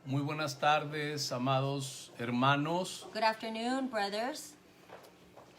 Muy buenas tardes, amados hermanos, Good afternoon, brothers,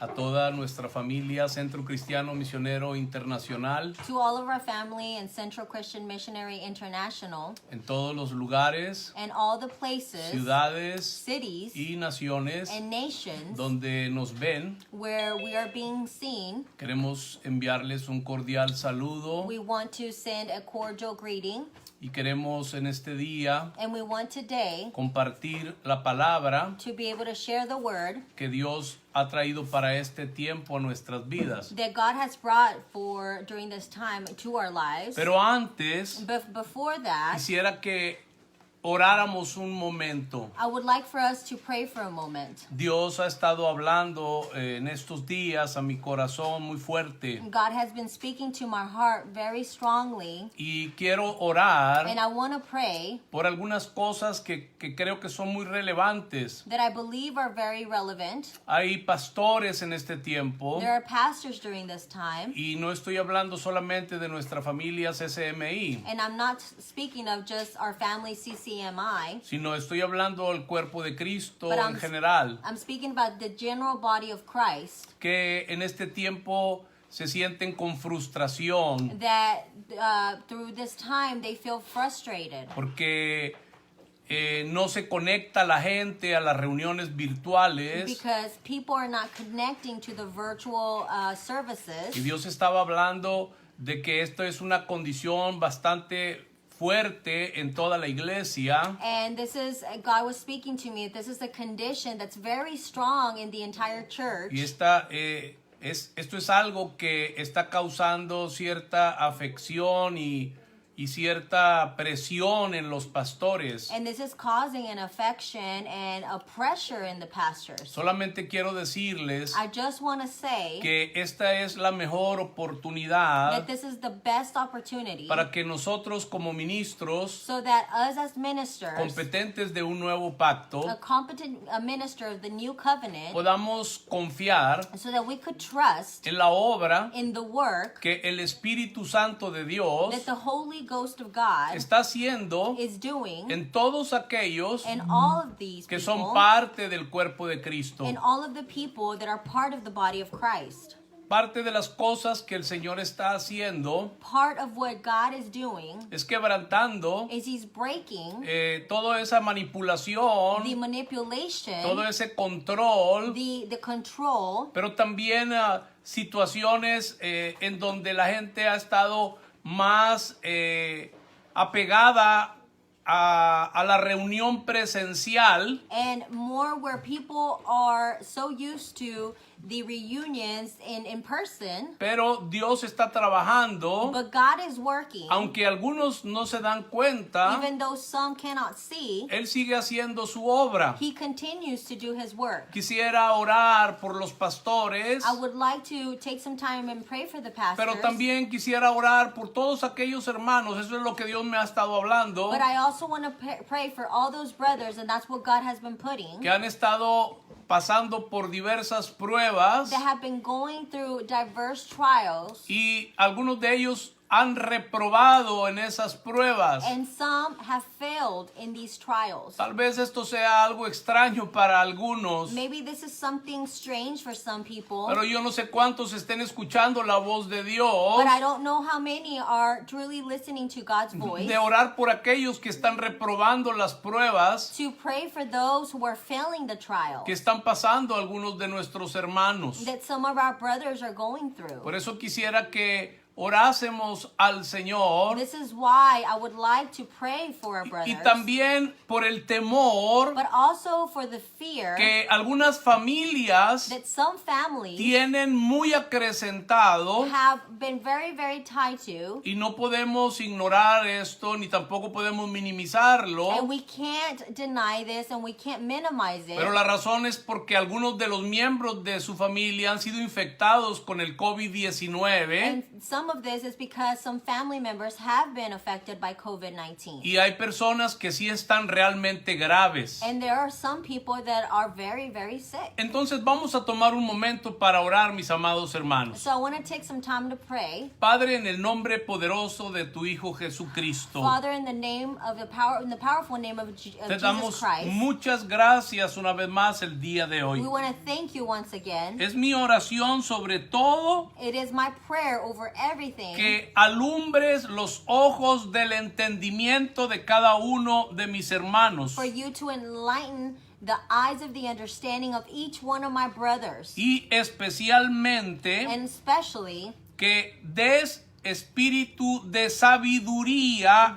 a toda nuestra familia Centro Cristiano Misionero Internacional, to all of our family and Central Christian Missionary International, en todos los lugares, and all the places, ciudades cities, y naciones and nations donde nos ven. where we are being seen. Queremos enviarles un cordial saludo We want to send a cordial greeting, y queremos en este día and we want today compartir la palabra to be able to share the word que Dios ha traído para este tiempo a nuestras vidas. that God has brought for during this time to our lives. Pero antes, But before that, quisiera que oráramos un momento. I would like for us to pray for a moment. Dios ha estado hablando en estos días a mi corazón muy fuerte God has been speaking to my heart very strongly, y quiero orar and I want to pray por algunas cosas que creo que son muy relevantes. that I believe are very relevant. Hay pastores en este tiempo There are pastors during this time, y no estoy hablando solamente de nuestra familia CCMI, and I'm not speaking of just our family CCMI, sino estoy hablando del cuerpo de Cristo but en general, I'm speaking about the general body of Christ que en este tiempo se sienten con frustración that through this time they feel frustrated porque no se conecta la gente a las reuniones virtuales. because people are not connecting to the virtual services. Y Dios estaba hablando de que esto es una condición bastante fuerte en toda la iglesia. And this is, God was speaking to me, this is a condition that's very strong in the entire church. Y esto es algo que está causando cierta afección y cierta presión en los pastores. And this is causing an affection and a pressure in the pastors. Solamente quiero decirles I just want to say que esta es la mejor oportunidad that this is the best opportunity para que nosotros como ministros so that us as ministers, competentes de un nuevo pacto a minister of the new covenant, podamos confiar so that we could trust en la obra in the work que el Espíritu Santo de Dios that the Holy Ghost of God está haciendo is doing en todos aquellos in all of these que son people, parte del cuerpo de Cristo. and all of the people that are part of the body of Christ. Parte de las cosas que el Señor está haciendo Part of what God is doing es quebrantando is He's breaking toda esa the manipulación, manipulation, todo ese control, the control, pero también situaciones en donde la gente ha estado más apegada a la reunión presencial, and more where people are so used to the reunions in person, pero Dios está trabajando, but God is working, aunque algunos no se dan cuenta, even though some cannot see, Él sigue haciendo su obra. He continues to do His work. Quisiera orar por los pastores, I would like to take some time and pray for the pastors, pero también quisiera orar por todos aquellos hermanos. Eso es lo que Dios me ha estado hablando, but I also want to pray for all those brothers, and that's what God has been putting, que han estado pasando por diversas pruebas that have been going through diverse trials, y algunos de ellos han reprobado en esas pruebas. and some have failed in these trials. Tal vez esto sea algo extraño para algunos, Maybe this is something strange for some people, pero yo no sé cuántos estén escuchando la voz de Dios, but I don't know how many are truly listening to God's voice, de orar por aquellos que están reprobando las pruebas to pray for those who are failing the trial que están pasando algunos de nuestros hermanos. that some of our brothers are going through. Por eso quisiera que orásemos al Señor This is why I would like to pray for our y brothers, también por el temor but also for the fear que algunas familias that some families tienen muy acrecentado, have been very, very tied to, y no podemos ignorar esto ni tampoco podemos minimizarlo, and we can't deny this and we can't minimize it. pero la razón es porque algunos de los miembros de su familia han sido infectados con el COVID-19 And some some of this is because some family members have been affected by COVID-19. Y hay personas que sí están realmente graves. And there are some people that are very, very sick. Entonces vamos a tomar un momento para orar, mis amados hermanos. So I want to take some time to pray. Padre, en el nombre poderoso de tu Hijo Jesucristo, Father, in the powerful name of te Jesus damos Christ, muchas gracias una vez más el día de hoy. we want to thank you once again. Es mi oración sobre todo It is my prayer over everything que alumbres los ojos del entendimiento de cada uno de mis hermanos for you to enlighten the eyes of the understanding of each one of my brothers, y especialmente and especially que des espíritu de sabiduría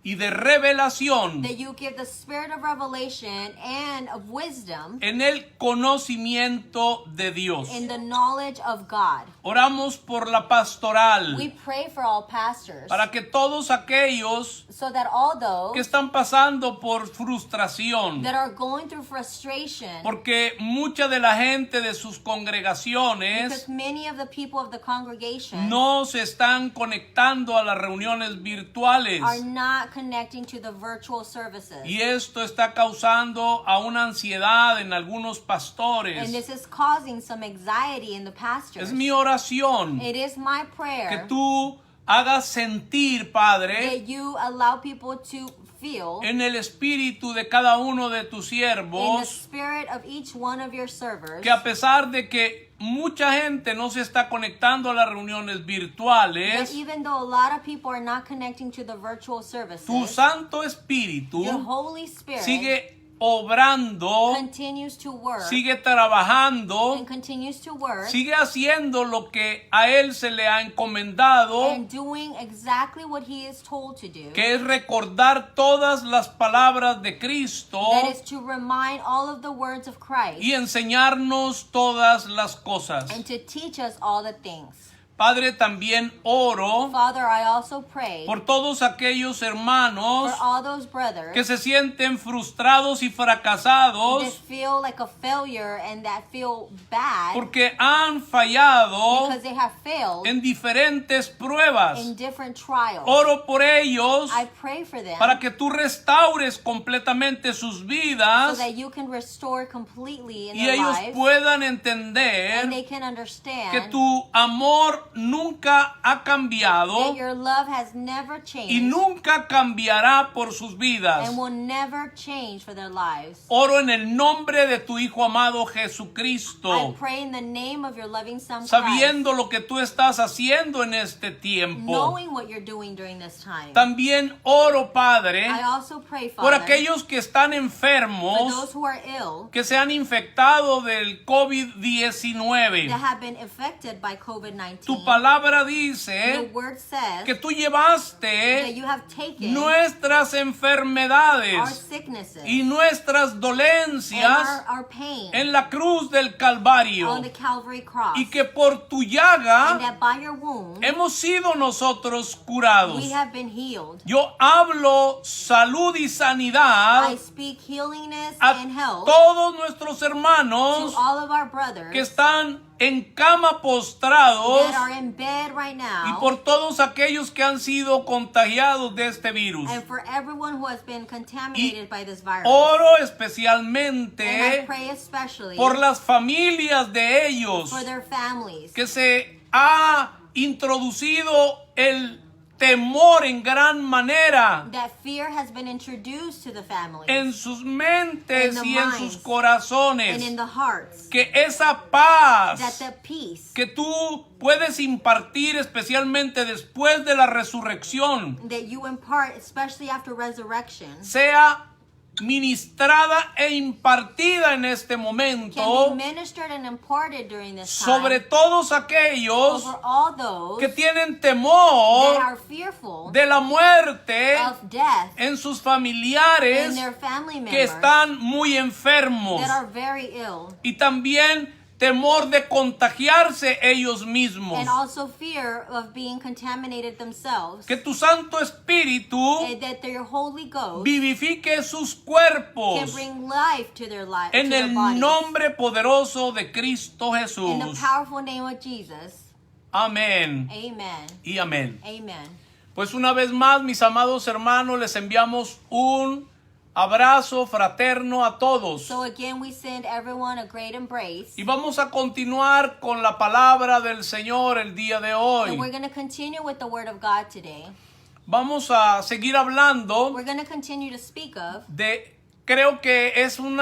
y de revelación that you give the spirit of revelation and of wisdom en el conocimiento de Dios. in the knowledge of God. Oramos por la pastoral We pray for all pastors para que todos aquellos so that all que those están pasando por frustración, that are going through frustration, porque mucha de la gente de sus because congregaciones many of the people of the congregation no se están conectando a las reuniones virtuales. are not connecting to the virtual services. Y esto está causando a una ansiedad en algunos And pastores. this is causing some anxiety in the pastors. Es mi oración It is my que prayer tú hagas sentir, Padre, that you allow people to feel en el espíritu de cada uno de tus in the siervos, spirit of each one of your servers que a pesar de que mucha gente no se está conectando a las reuniones that virtuales, even though a lot of people are not connecting to the virtual services, tu Santo Espíritu your Holy Spirit sigue obrando, continues to work sigue trabajando, and continues to work sigue haciendo lo que a Él se le ha encomendado, and doing exactly what he is told to do. que es recordar todas las palabras de Cristo That is to remind all of the words of Christ y enseñarnos todas las cosas. and to teach us all the things. Padre, también oro Father, I also pray por todos aquellos for hermanos all those brothers que se sienten frustrados y that fracasados feel like a failure and that feel bad porque han fallado because they have failed en diferentes pruebas. in different trials. Oro por ellos I pray for them para que tú restaures completamente sus so vidas that you can restore completely in y their ellos lives puedan and entender they can que understand tu amor nunca ha cambiado that your love has never y changed nunca cambiará por sus vidas. and will never change for their lives. Oro en el nombre de tu Hijo amado I Jesucristo, pray in the name of your loving Son Christ, sabiendo lo que tú estás haciendo en este tiempo. knowing what you're doing during this time. También oro, Padre, I also pray, por Father, aquellos que están for enfermos, those who are ill, que se han infectado del that COVID-19. have been affected by Tu COVID-19. palabra The dice word says que tú that llevaste you have taken nuestras our enfermedades sicknesses y nuestras and dolencias our pain en la cruz del Calvario, on the Calvary cross, y que por tu and llaga that by your wound hemos sido nosotros curados. we have been healed. Yo hablo salud y I sanidad speak healiness a and health todos nuestros to hermanos all of our brothers que están en cama postrados that are in bed right y now, por todos aquellos que han sido contagiados de este virus. and for everyone who has been contaminated by this virus. Oro And I especialmente pray especially por las familias de ellos for their families que se ha introducido el temor en gran manera that fear has been introduced to the families en sus mentes In the y en minds sus corazones, and in the hearts, que esa paz that the peace que tú puedes impartir especialmente después de la resurrección that you impart, especially after resurrection, sea ministrada e impartida en este can be momento ministered and imparted during this sobre time todos aquellos over all those que tienen that temor are fearful de la muerte of death en sus in familiares their family que members están muy enfermos, that are very ill, y también temor de contagiarse ellos mismos. and also fear of being contaminated themselves, Que tu Santo Espíritu and that their Holy Ghost vivifique sus can cuerpos bring life to their life, en to their el bodies. nombre poderoso de Cristo In the Jesús. powerful name of Jesus. Amén Amen. y amén. Amen. Pues una vez más, mis amados hermanos, les enviamos un abrazo fraterno a todos. So again, we send everyone a great embrace. Y vamos a continuar con la palabra del Señor el día de And we're hoy. going to continue with the Word of God today. Vamos a seguir hablando We're going to continue to speak of, creo que es un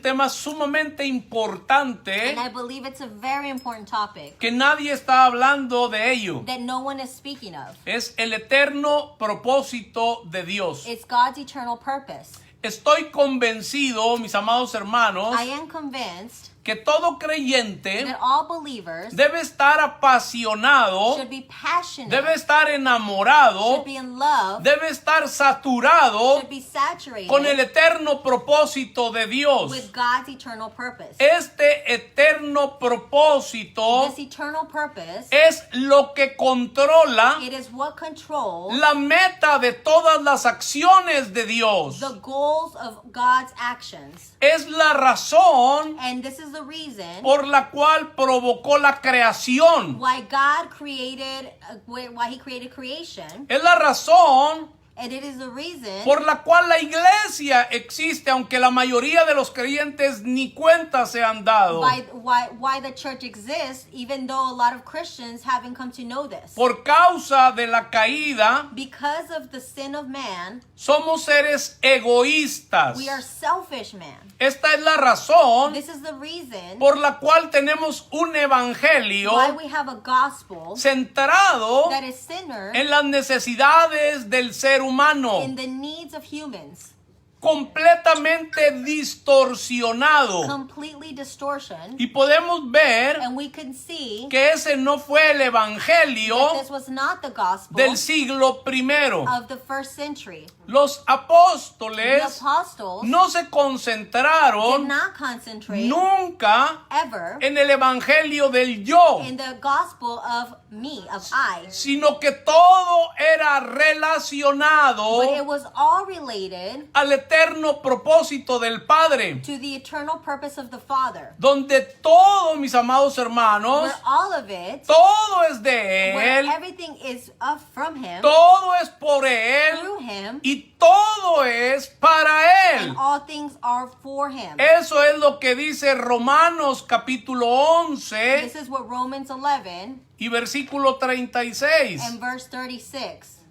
tema sumamente importante and I believe it's a very important topic que nadie está hablando de ello. that no one is speaking of. Es el eterno propósito de Dios. It's God's eternal purpose. Estoy convencido, mis amados hermanos, I am convinced que todo creyente that all believers debe estar apasionado, should be passionate, debe estar enamorado, should be in love, debe estar saturado should be saturated con el eterno propósito de Dios. with God's eternal purpose. Este eterno propósito This eternal purpose, es lo que controla it is what controls la meta de todas las acciones de Dios. the goals of God's actions. Es la razón And this is the reason por la cual provocó la creación. why God created, why He created creation. Es la razón And it is the reason por la cual la iglesia existe, aunque la mayoría de los creyentes ni cuenta se han dado. why the church exists, even though a lot of Christians haven't come to know this. Por causa de la caída, Because of the sin of man, somos seres egoístas. we are selfish man. Esta es la razón This is the reason por la cual tenemos un evangelio why we have a gospel centrado that is centered en las necesidades del ser humano, in the needs of humans, completamente distorsionado. completely distortion. Y podemos ver And we can see que ese no fue el evangelio that this was not the gospel del siglo primero. of the first century. Los The apóstoles apostles no se did concentraron not concentrate nunca ever en el evangelio del yo, in the gospel of me, of I, sino que todo era relacionado but it was all related al eterno propósito del Padre, to the eternal purpose of the Father, donde todo, mis amados hermanos, where all of it, todo es de where Él, everything is from Him, todo es por Él through Him, y todo es para Él. and all things are for Him. Eso es lo que dice Romanos capítulo 11 This is what Romans 11 y versículo 36. and verse 36.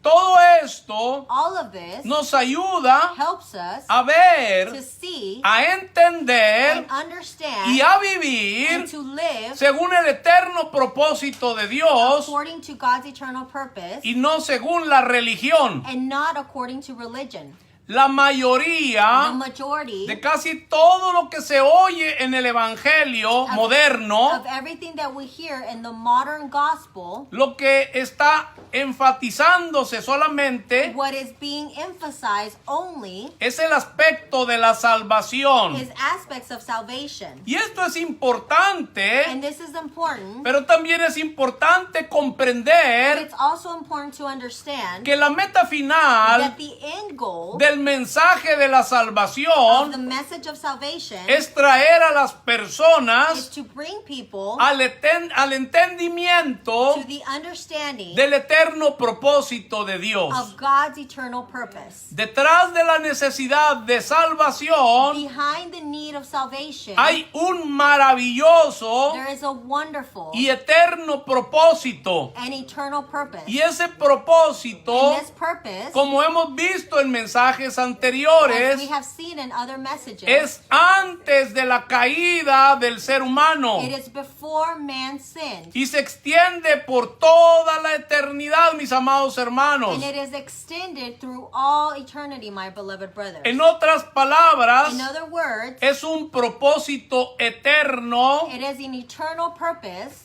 Todo esto All of this nos ayuda helps us a ver, to see a entender and understand y a vivir and to live según el eterno propósito de Dios according to God's eternal purpose y no según la religión. and not according to religion. La The mayoría majority de casi todo lo que se oye en el evangelio moderno, of everything that we hear in the modern gospel, lo que está enfatizándose solamente what is being emphasized only es el aspecto de la salvación. is aspects of salvation. Y esto es importante, And this is important, pero también es importante but comprender it's also important to understand que la meta final that the end goal del mensaje de la of the salvación message of salvation es traer a las is personas to bring people al entendimiento to the understanding del eterno propósito de Dios. of God's eternal purpose. Detrás de la necesidad de salvación Behind the need of salvation, hay un maravilloso there is a wonderful y eterno propósito. and eternal purpose. Y ese propósito, And this purpose, como hemos visto en mensajes as anteriores, we have seen in other messages, es antes de la caída del ser humano it is before man sinned. y se extiende por toda la eternidad, mis amados hermanos. And it is extended through all eternity, my beloved brothers. En otras palabras, In other words, es un propósito eterno, it is an eternal purpose,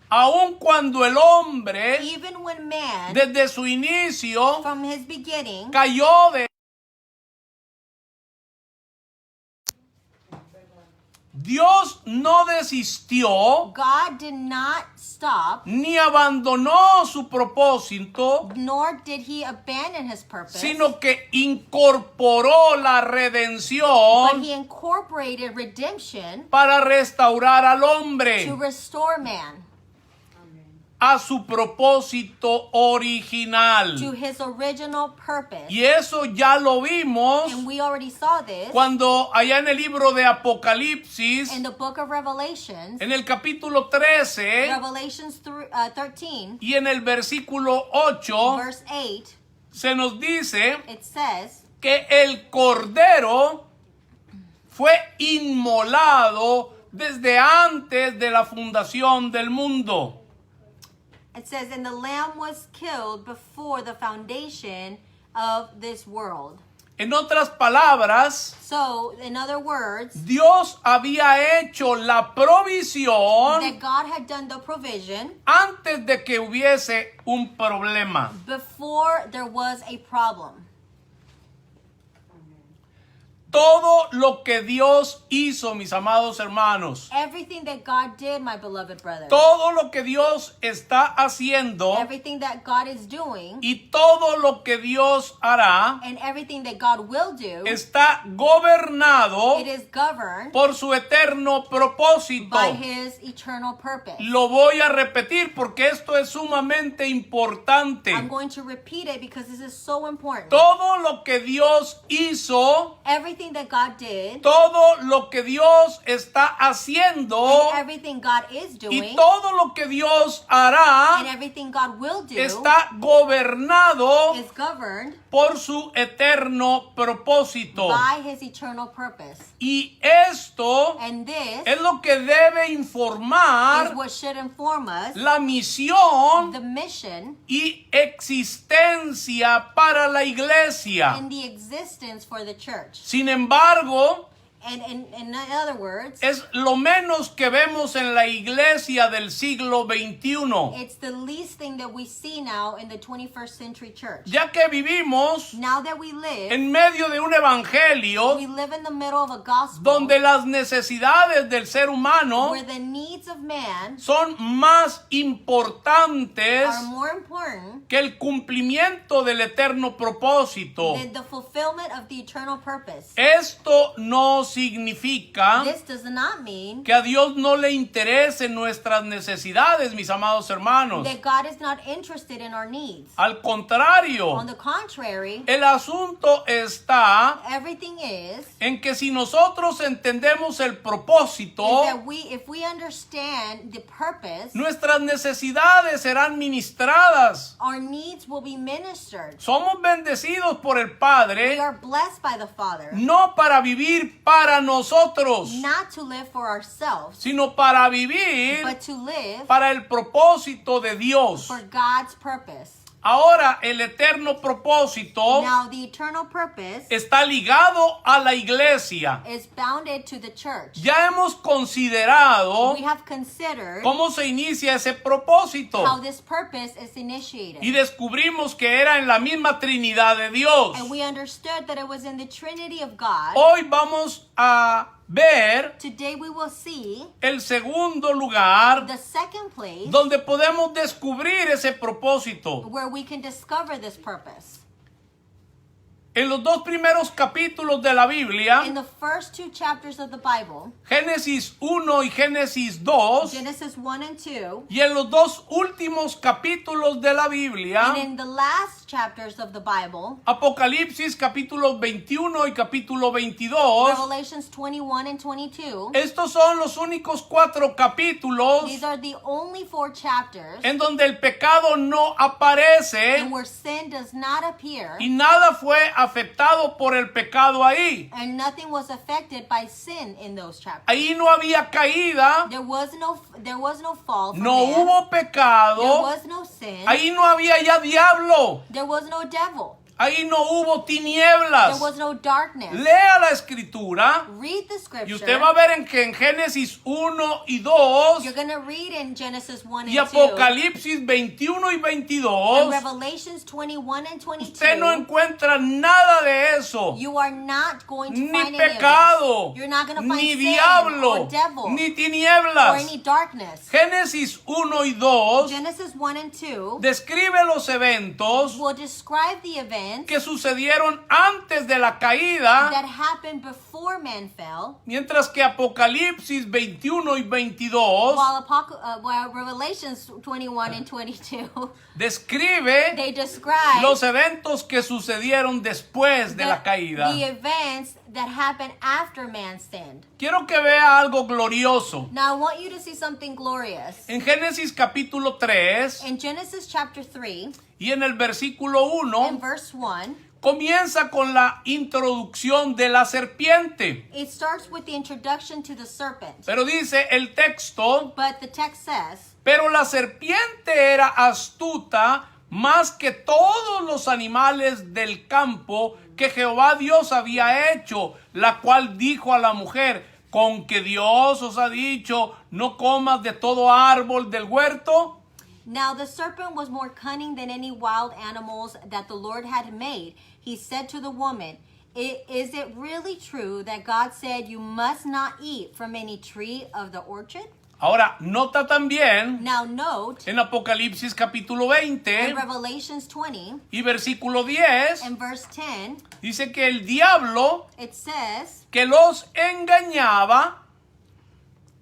aun cuando el hombre, even when man, desde su inicio, from his beginning, cayó de Dios no desistió God did not stop, ni abandonó su propósito, nor did he abandon his purpose, sino que incorporó la but redención he incorporated redemption para restaurar al to hombre restore man a su propósito original. to his original purpose. Y eso ya lo vimos And we already saw this cuando allá en el libro de Apocalipsis, in the book of Revelations, en el capítulo 13 Revelations 13, y en el versículo 8, verse 8, se nos dice it says, que el Cordero fue inmolado desde antes de la fundación del mundo. and the Lamb was killed before the foundation of this world. En otras palabras, So, in other words, Dios había hecho la provisión that God had done the provision antes de que hubiese un problema. before there was a problem. Todo lo que Dios hizo, mis amados hermanos, Everything that God did, my beloved brother, todo lo que Dios está haciendo everything that God is doing, y todo lo que Dios hará and everything that God will do, está gobernado it is governed por su eterno propósito. by his eternal purpose. Lo voy a repetir porque esto es sumamente importante. I'm going to repeat it because this is so important. Todo lo que Dios hizo, Everything that God did, todo lo que Dios está haciendo and everything God is y doing, todo lo que Dios and hará everything God will do, está gobernado is governed por su eterno propósito. by his eternal purpose. Y esto And this es lo que debe is informar what should inform us la misión the mission y existencia para la iglesia. and the existence for the church. Sin embargo, And in other words, es lo menos que vemos en la iglesia del siglo XXI, it's the least thing that we see now in the 21st century church. ya que vivimos Now that we live, en medio de un evangelio we live in the middle of a gospel donde las necesidades del ser humano where the needs of man son más importantes are more important que el cumplimiento del eterno propósito. than the fulfillment of the eternal purpose. Esto no significa This does not mean que a Dios no le interesen nuestras necesidades, mis amados hermanos. that God is not interested in our needs. Al contrario, On the contrary, el asunto está everything is en que si nosotros entendemos el propósito, that if we understand the purpose, nuestras necesidades serán ministradas. our needs will be ministered. Somos bendecidos por el We Padre, are blessed by the Father, no para vivir para nosotros, not to live for ourselves, sino para vivir but to live para el propósito de Dios. for God's purpose. Ahora, el eterno propósito Now, the eternal purpose está ligado a la iglesia. is bounded to the church. Ya hemos considerado We have considered cómo se inicia ese propósito how this purpose is initiated. y descubrimos que era en la misma Trinidad de Dios. And we understood that it was in the Trinity of God. Hoy vamos a ver Today we will see el segundo lugar the second place donde podemos descubrir ese propósito. where we can discover this purpose. En los dos primeros capítulos de la Biblia, In the first two chapters of the Bible, Génesis 1 y Génesis 2, Genesis 1 and 2, y en los dos últimos capítulos de la Biblia, and in the last chapters of the Bible, Apocalipsis capítulos 21 y capítulo 22, Revelations 21 and 22, estos son los únicos 4 capítulos these are the only 4 chapters en donde el pecado no aparece and where sin does not appear y nada fue afectado por el pecado ahí. and nothing was affected by sin in those chapters. Ahí no había caída, There was no fall from no man. hubo There pecado, was no sin. ahí no había ya diablo, There was no devil. Ahí no hubo There tinieblas. was no darkness. Lea la escritura Read the y scripture. usted va a ver en que en Génesis 1 y 2 You're going to read in Genesis 1 y and 2 Apocalipsis 21 y and 22, Revelations 21 and 22. usted no encuentra nada de eso. You are not going to Ni find any pecado, of this. You're not going to find ni sin diablo, or devil ni or tinieblas. any darkness. Génesis 1 y 2 Genesis 1 and 2 describe los eventos will describe the events que sucedieron antes de la caída, that happened before man fell, mientras que Apocalipsis 21 y 22 while Revelations 21 and 22 describe they describe los eventos que sucedieron después de la caída. the events that happened after man sinned. Quiero que vea algo glorioso. Now I want you to see something glorious. En Génesis capítulo 3 In Genesis chapter 3 y en el versículo 1 and verse 1, comienza con la introducción de la serpiente. it starts with the introduction to the serpent. Pero dice el texto, But the text says, pero la serpiente era astuta más que todos los animales del campo que Jehová Dios había hecho, la cual dijo a la mujer, con que Dios os ha dicho, no comas de todo árbol del huerto. now the serpent was more cunning than any wild animals that the Lord had made. He said to the woman, Is it really true that God said you must not eat from any tree of the orchard? Ahora, nota también Now note, en Apocalipsis capítulo 20 in Revelations 20 y versículo 10, and verse 10, dice que el diablo it says, que los engañaba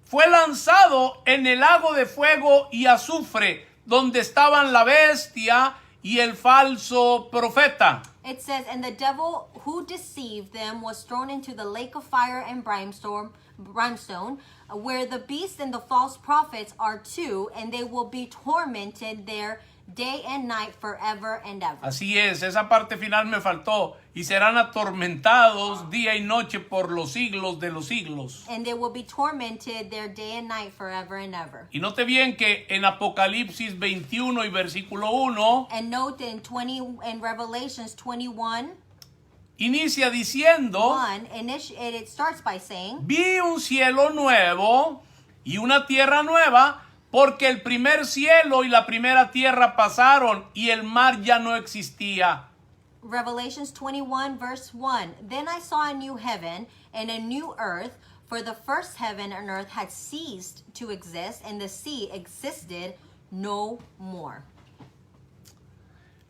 fue lanzado en el lago de fuego y azufre, donde estaban la bestia y el falso profeta. It says, and the devil who deceived them was thrown into the lake of fire and brimstone, where the beast and the false prophets are too, and they will be tormented there day and night forever and ever. Así es, esa parte final me faltó. Y serán atormentados día y noche por los siglos de los siglos. And they will be tormented there day and night forever and ever. Y note bien que en Apocalipsis 21 y versículo 1 And note in Revelations 21, inicia diciendo, 1, it starts by saying, vi un cielo nuevo y una tierra nueva, porque el primer cielo y la primera tierra pasaron y el mar ya no existía. Revelations 21 verse 1, Then I saw a new heaven and a new earth, for the first heaven and earth had ceased to exist, and the sea existed no more.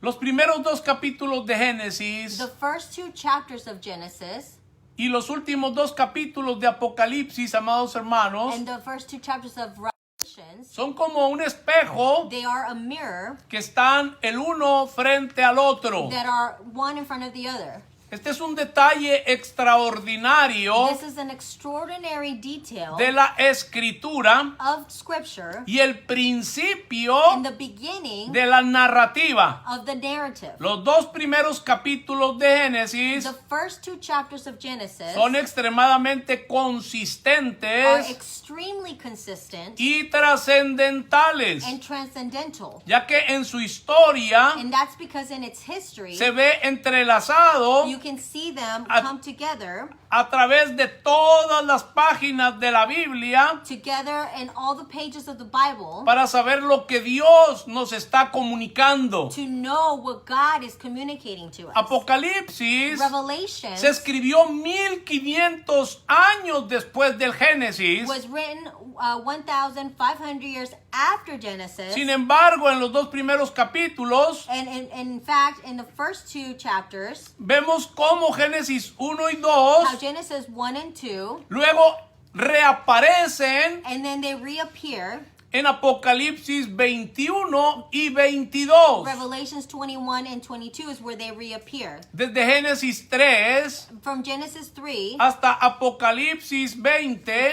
Los primeros dos capítulos de Génesis The first 2 chapters of Genesis y los últimos dos capítulos de Apocalipsis, amados hermanos, and the first 2 chapters of Revelations, son como un espejo they are a mirror que están el uno frente al otro. that are one in front of the other. Este es un detalle extraordinario This is an extraordinary detail de la escritura of scripture y el principio in the beginning de la narrativa. of the narrative. Los dos primeros capítulos de Génesis The first 2 chapters of Genesis son extremadamente are consistentes extremely consistent y trascendentales, and transcendental. ya que en su historia And that's because in its history, se ve entrelazado you can see them a- come together a través de todas las páginas de la Biblia together in all the pages of the Bible para saber lo que Dios nos está comunicando. to know what God is communicating to us. Apocalipsis Revelation se escribió 1500 años después del Génesis. was written 1,500 years after Genesis. Sin embargo, en los dos primeros capítulos And in fact, in the first 2 chapters, vemos cómo Génesis 1 y how 2 Genesis 1 and 2, luego reaparecen and then they reappear. en Apocalipsis 21 y 22. Revelations 21 and 22 is where they reappear. Desde Génesis 3 From Genesis 3 hasta Apocalipsis 20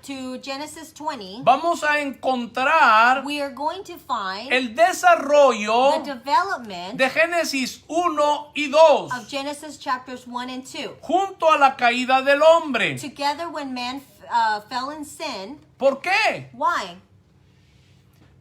to Genesis 20, vamos a encontrar we are going to find el desarrollo the development de Génesis 1 y 2 of Genesis chapters 1 and 2. junto a la caída del hombre. Together when man fell in sin. ¿Por qué? Why?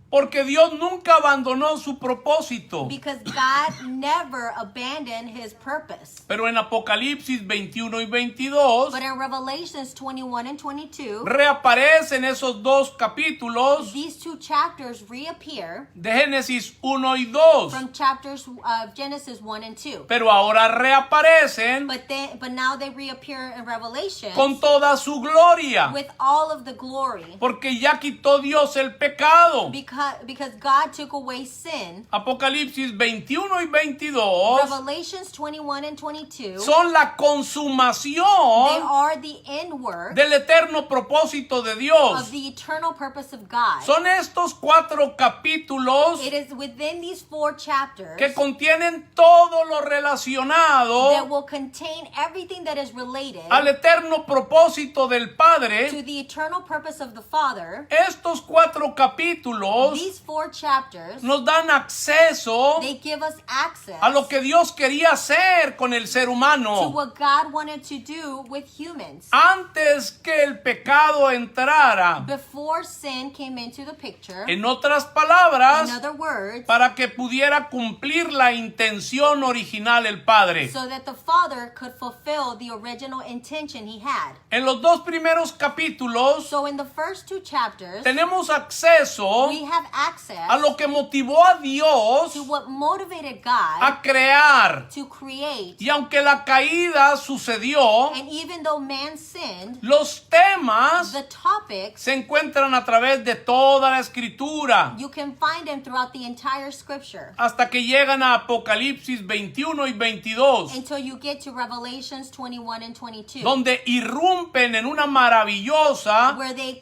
Porque Dios nunca abandonó su propósito. Because God never abandoned his purpose. Pero en Apocalipsis 21 y 22 But in Revelations 21 and 22, reaparecen esos dos capítulos these two chapters reappear de Génesis 1 y 2. from chapters of Genesis 1 and 2. Pero ahora reaparecen But now they reappear in Revelation con toda su gloria. with all of the glory. Porque ya quitó Dios el pecado. Because God took away sin. Apocalipsis 21 y 22 Revelations 21 and 22, son la they consumación are the end work del eterno propósito de of Dios. the eternal purpose of God. Son estos 4 capítulos It is within these 4 chapters que contienen todo lo that relacionado will contain everything that is related al eterno propósito del to Padre. the eternal purpose of the Father. Estos 4 capítulos These 4 chapters, nos dan acceso they give us access a lo que Dios quería hacer con el ser to humano. what God wanted to do with humans. Antes que el pecado entrara. Before sin came into the picture, En otras palabras, in other words, para que pudiera cumplir la intención original el Padre. so that the Father could fulfill the original intention he had. En los 2 primeros capítulos So in the first 2 chapters, tenemos acceso we have access a lo que motivó a Dios to what motivated God a crear. to create. Y aunque la caída sucedió, And even though man sinned, los temas the topics, se encuentran a través de toda la escritura you can find them throughout the entire scripture hasta que llegan a Apocalipsis 21 y 22, until you get to Revelations 21 and 22, donde irrumpen en una maravillosa where they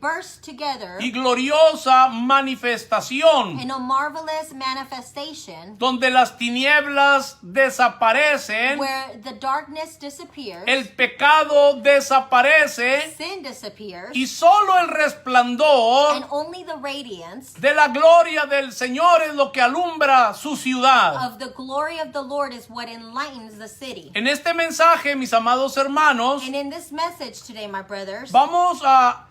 burst together y gloriosa manifestación, in a marvelous manifestation donde las tinieblas desaparecen, where the darkness disappears, el pecado desaparece sin disappears, y solo el resplandor and only the radiance de la gloria del Señor es lo que alumbra su ciudad. of the glory of the Lord is what enlightens the city. En este mensaje, mis amados hermanos, And in this message today, my brothers, vamos a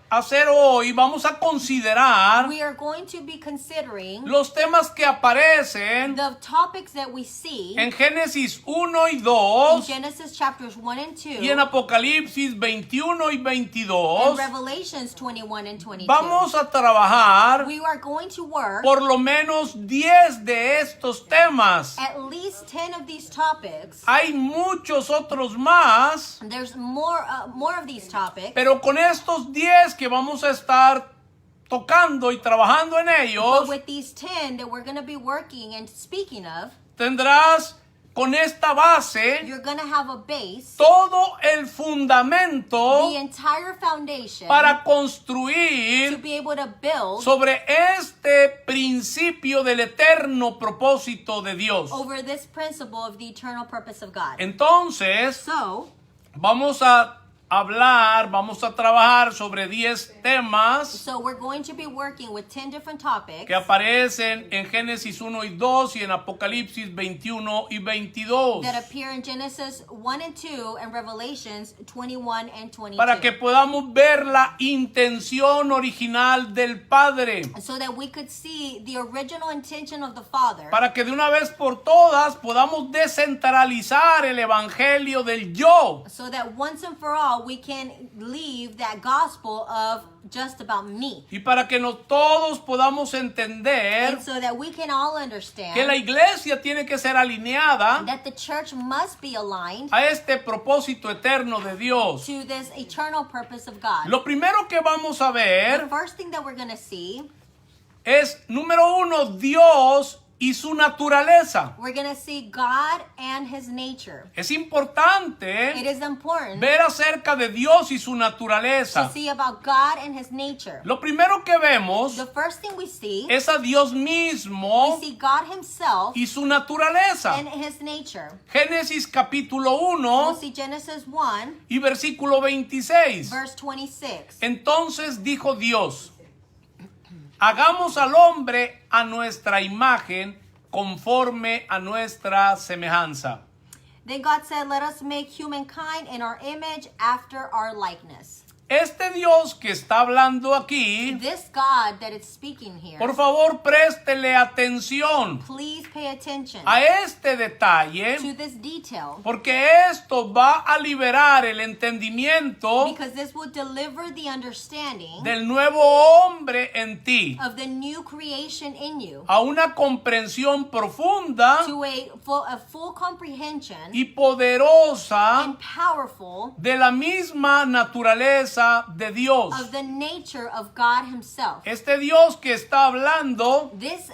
vamos a considerar we are going to be considering los temas que aparecen the topics that we see en Génesis 1 y in 2 Genesis chapters 1 and 2 y en Apocalipsis 21 y and 22. Revelations 21 and 22. Vamos a trabajar We are going to work por lo menos 10 de estos temas. at least 10 of these topics. Hay muchos otros más, There's more of these topics, pero con estos 10 que vamos a estar tocando y trabajando en but ellos, with these 10 that we're going to be working and speaking of, tendrás con esta base you're going to have a base, todo el fundamento the entire foundation para to construir be able to build sobre este principio del eterno propósito de Dios. over this principle of the eternal purpose of God. Entonces, So, vamos a trabajar sobre 10 temas we're going to be working with 10 different topics que aparecen en Génesis 1 y 2 y en Apocalipsis 21 y 22 that appear in Genesis 1 and 2 and Revelations 21 and 22. para que podamos ver la intención original del Padre, So that we could see the original intention of the Father. para que de una vez por todas podamos descentralizar el evangelio del yo So that once and for all we can leave that gospel of just about me. y para que todos podamos entender And so that we can all que la understand iglesia tiene que ser alineada that the church must be aligned a este propósito eterno de Dios. to this eternal purpose of God. Lo primero que vamos a The ver first thing that we're going to see, es, número 1, Dios y su naturaleza. we're going to see God and his nature. Es It importante is important ver acerca de Dios y su to naturaleza. see about God and his nature. Lo primero que vemos The first thing we see, es a Dios we mismo see God himself y su naturaleza. and his nature. Génesis capítulo We'll 1 see Genesis 1, y versículo 26. verse 26. Entonces dijo Dios: hagamos al hombre a nuestra imagen, conforme a nuestra semejanza. Then God said, let us make humankind in our image after our likeness. Este Dios que está hablando aquí, This God that it's speaking here, por favor, préstele atención please pay attention a este detalle, to this detail, porque esto va a liberar el entendimiento because this will deliver the understanding del nuevo hombre en ti of the new creation in you a una comprensión profunda to a full comprehension y poderosa and powerful de la misma naturaleza de Dios. of the nature of God himself. Este Dios que está hablando This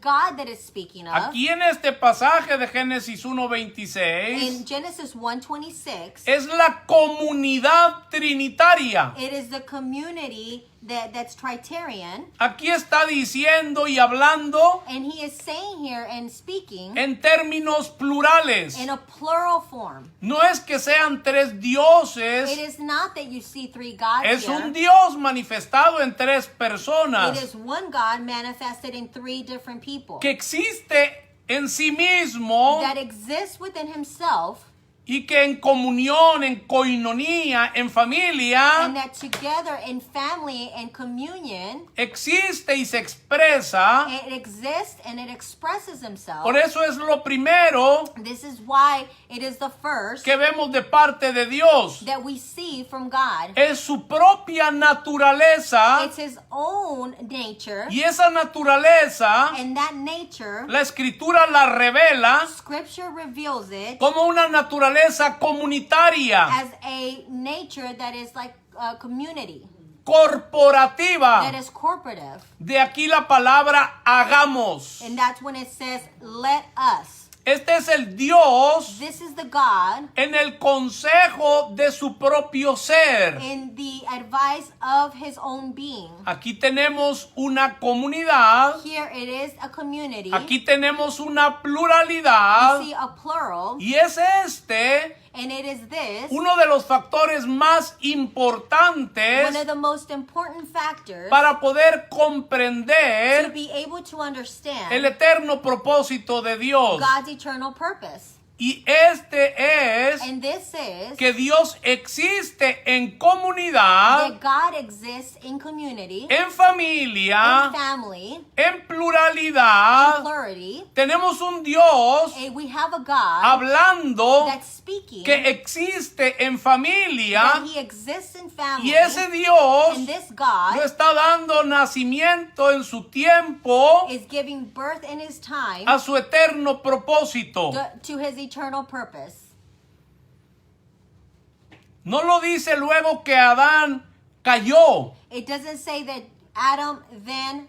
God that is speaking of aquí en este pasaje de Génesis 1:26 in Genesis 1:26, es la comunidad trinitaria. it is the community that's Tritarian, Aquí está diciendo y hablando and he is saying here and speaking en términos plurales. in a plural form. No es que sean tres dioses, It is not that you see three gods es here. un Dios manifestado en tres It personas is one God manifested in three different people que existe en sí mismo that exists within himself, y que en comunión, en coinonía, en familia, and that together in family and communion, existe y se expresa. it exists and it expresses himself. Por eso es lo primero This is why it is the first que vemos de parte de Dios. that we see from God. Es su propia naturaleza, It's his own nature, y esa naturaleza and that nature, la escritura la revela scripture reveals it como una naturaleza comunitaria, as a nature that is like a community, corporativa. that is corporative. De aquí la palabra hagamos. And that's when it says, let us. Este es el Dios This is the God en el consejo de su propio ser. in the advice of his own being. Aquí tenemos una comunidad, Here it is a community. aquí tenemos una pluralidad, We see a plural, y es este and it is this, uno de los factores más one importantes of the most important factors para poder to comprender be able to understand el eterno propósito de Dios. God's eternal purpose. Y este es And this is que Dios existe en comunidad, that God exists in community, en familia, in family, en in pluralidad. plurality. Tenemos un Dios And we have a God hablando that's speaking, que existe en that familia, he exists in family, y ese Dios and this God lo está dando nacimiento en su tiempo is giving birth in his time a su eterno propósito. to his eternal purpose. No lo dice luego que Adán cayó. It doesn't say that Adam then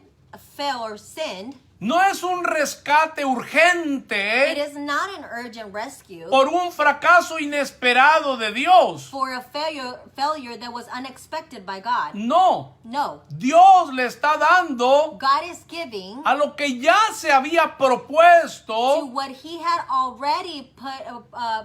fell or sinned. No es un rescate It urgente is not an urgent rescue por un fracaso inesperado de Dios. for a failure that was unexpected by God. No, No. Dios le está dando God is giving a lo que ya se había to propuesto. what he had already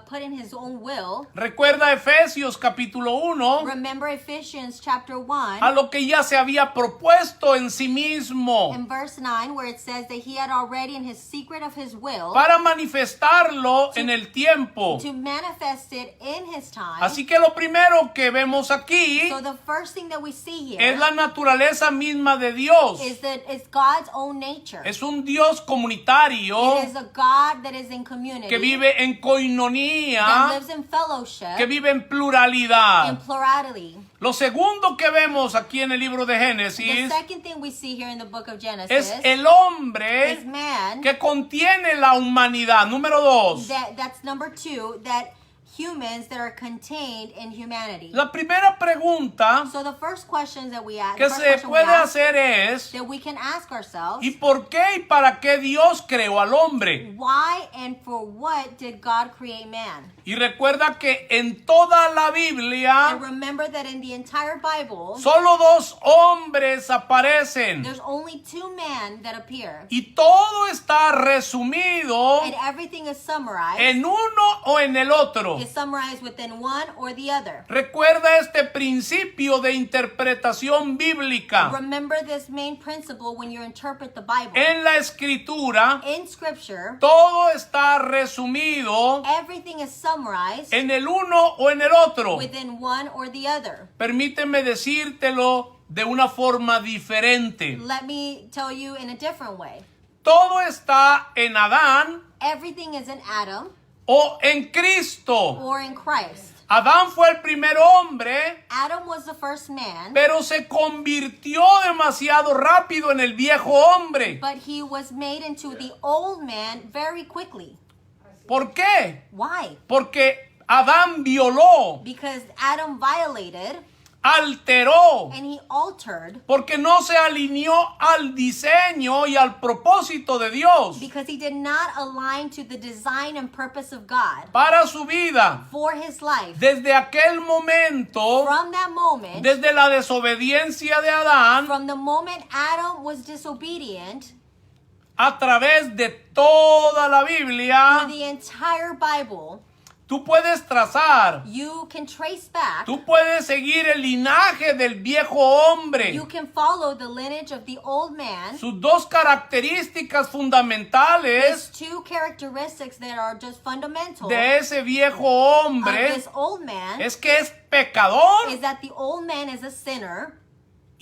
put in his own will. Recuerda Efesios capítulo 1, Remember Ephesians chapter 1 a lo que ya se había propuesto en sí mismo in verse 9 where it says that he had already in his secret of his will para manifestarlo en el tiempo. to manifest it in his time. Así que lo primero que vemos aquí So the first thing that we see es here la naturaleza misma de Dios. is that it's God's own nature. Es un Dios comunitario It is a God that is in community, que vive en that coinonía, lives in fellowship, que vive en in pluralidad. plurality. Lo segundo que vemos aquí en el libro de The Génesis second thing we see here in the book of es Genesis el is hombre man. que contiene la humanidad. Número 2. That's number 2, that humans that are contained in humanity. La primera pregunta So the first questions that we ask, que se puede hacer es: that we can ask ourselves, ¿y por qué y para qué Dios creó al hombre? why and for what did God create man? Y recuerda que en toda la And Biblia remember that in the entire Bible, solo 2 hombres aparecen. there's only 2 men that appear. Y todo está resumido And everything is summarized en uno o en el otro. is summarized within one or the other. Recuerda este principio de interpretación bíblica. Remember this main principle when you interpret the Bible. En la escritura, In Scripture, todo está resumido everything is summarized en el uno o en el otro. within one or the other. Permíteme decírtelo de una forma diferente. Let me tell you in a different way. Todo está en Adán Everything is in Adam o en Cristo. or in Christ. Adán fue el primer hombre, Adam was the first man, pero se convirtió demasiado rápido en el viejo hombre. but he was made into the old man very quickly. ¿Por qué? Why? Porque Adán violó, Because Adam violated alteró, and he altered porque no se alineó al diseño y al propósito de Dios because he did not align to the design and purpose of God para su vida. for his life. Desde aquel momento, From that moment, desde la desobediencia de Adán, from the moment Adam was disobedient, a través de toda la Biblia, through the entire Bible, tú puedes trazar, you can trace back, tú puedes seguir el linaje del viejo hombre. you can follow the lineage of the old man. Sus dos características There's fundamentales two characteristics that are just fundamental de ese viejo of hombre this old man es que es pecador is that the old man is a sinner,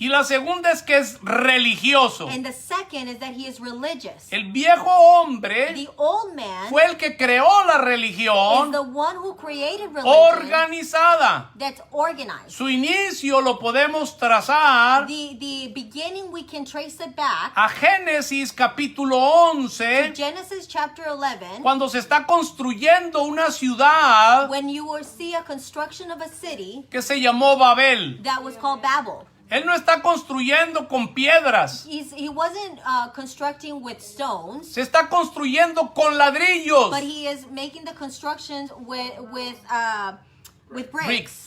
y la segunda es que es religioso. and the second is that he is religious. El viejo hombre The old man fue el que creó la is religión the one who created religion organizada. that's organized. Su inicio lo podemos trazar The beginning, we can trace it back a Génesis capítulo to 11, Genesis chapter 11, cuando se está construyendo una ciudad when you will see a construction of a city que se llamó Babel. that was called Babel. Él no está construyendo con piedras, He wasn't constructing with stones, se está construyendo con ladrillos. but he is making the constructions with bricks. Bricks.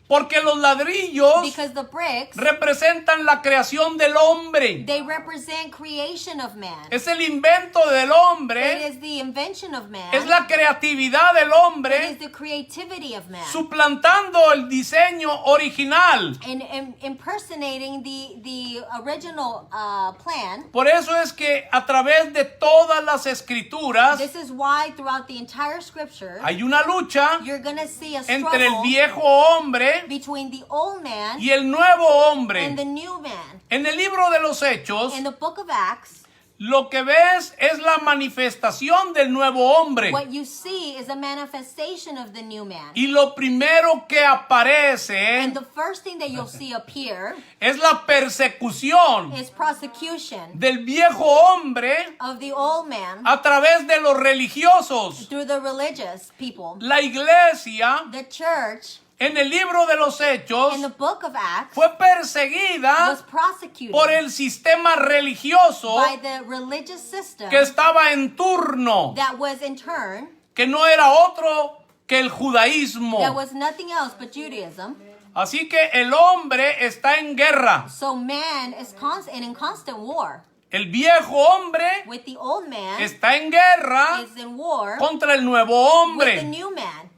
Porque los ladrillos Because the bricks, representan la creación del hombre. they represent creation of man. Es el invento del It hombre, is the invention of man. es la creatividad del It is hombre, the creativity of man. suplantando el diseño original. And impersonating the original plan. Por eso es que a través de todas las escrituras This is why throughout the entire scripture, hay una lucha you're going to see a entre el struggle viejo hombre between the old man y el nuevo and hombre. the new man. En el libro de los Hechos, In the book of Acts, lo que ves es la manifestación del nuevo hombre. what you see is a manifestation of the new man. Y lo primero que aparece And the first thing that you'll see appear es la persecución is prosecution del viejo hombre of the old man a través de los religiosos. through the religious people. La iglesia, The church, en el libro de los Hechos, in the book of Acts, fue perseguida was prosecuted por el sistema religioso by the religious system que estaba en turno, that was in turn, que no era otro que el that judaísmo. was nothing else but Judaism. Así que el hombre está en guerra. So man is in constant war. El viejo hombre With the old man está en guerra is in war contra el nuevo with the hombre. new man.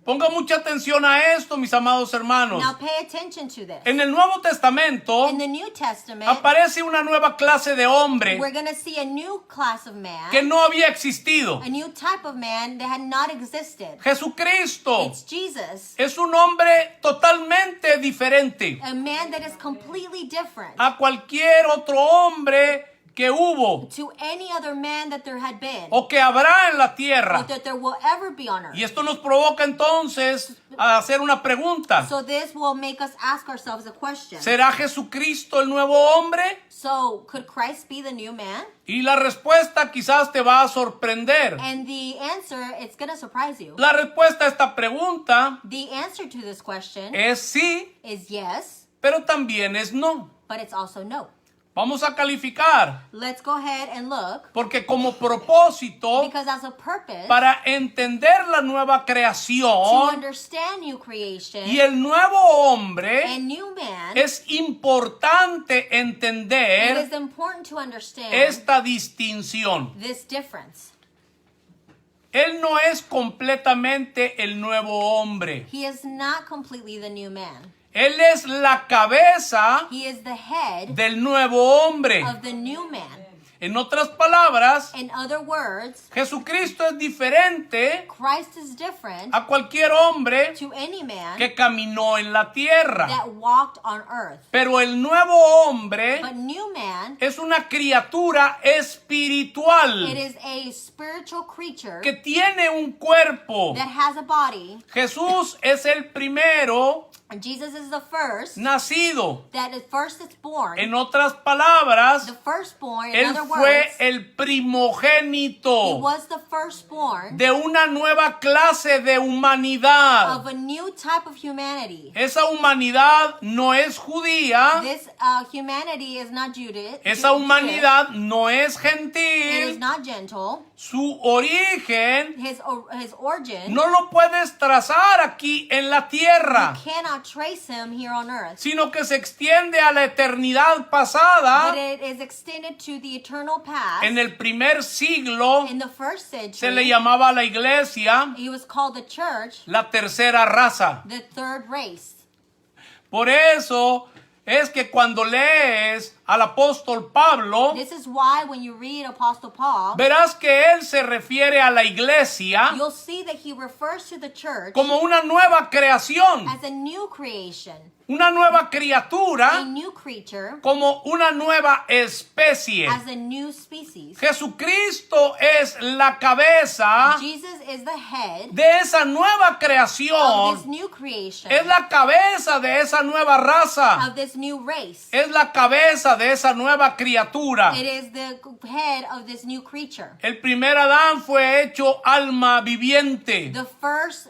Ponga mucha atención a esto, mis amados hermanos. Now pay attention to this. En el Nuevo Testamento In the New Testament, aparece una nueva clase de hombre we're going to see a new class of man, que no había existido. a new type of man that had not existed. Jesucristo It's Jesus, es un hombre totalmente diferente a man that is completely different a cualquier otro hombre que hubo to any other man that there had been o que habrá en la or tierra. that there will ever be on earth. Y esto nos provoca entonces a hacer una pregunta. So this will make us ask ourselves a question. ¿Será Jesucristo el nuevo hombre? So could Christ be the new man? Y la respuesta quizás te va a sorprender. And the answer, it's going to surprise you. La respuesta a esta pregunta The answer to this question es sí, is yes, pero también es no. but it's also no. Vamos a calificar, Let's go ahead and look, porque como propósito because as a purpose, para entender la nueva to creación understand new creation y el nuevo hombre, and new man, es importante it entender is important to understand esta distinción. this difference. Él no es completamente el nuevo hombre. He is not completely the new man. Él es la cabeza He is the head del nuevo hombre. of the new man. En otras palabras, In other words, Jesucristo es diferente Christ is different a cualquier hombre to any man que caminó en la tierra. that walked on earth. Pero el nuevo hombre But new man, es una criatura espiritual it is a spiritual creature que tiene un cuerpo. that has a body. Jesús es el primero Jesus is the first nacido. that is first is born. En otras palabras, The firstborn, in él other fue words, el he primogénito was the firstborn de una nueva clase de humanidad. of a new type of humanity. Esa humanidad no es judía, This humanity is not Judas. esa humanidad no es It is gentil. not gentle. Su origen His origin, no lo puedes trazar aquí en la tierra, you cannot trace him here on earth. sino que se extiende a la eternidad But pasada. it is extended to the eternal past. En el primer siglo In the first se le century, llamaba a la iglesia he was called the church, la tercera raza. the third race. Por eso es que cuando lees al apóstol Pablo, This is why when you read Apostle Paul, verás que él se refiere a la iglesia you'll see that he refers to the church como una nueva creación, as a new creation, una nueva a criatura, new creature, como una nueva especie. as a new species. Jesucristo es la cabeza Jesus is the head de esa nueva of this creación, new creation, es la cabeza de esa nueva raza, of this new race. es la cabeza de esa nueva criatura. It is the head of this new creature. El primer Adán fue hecho alma viviente. The first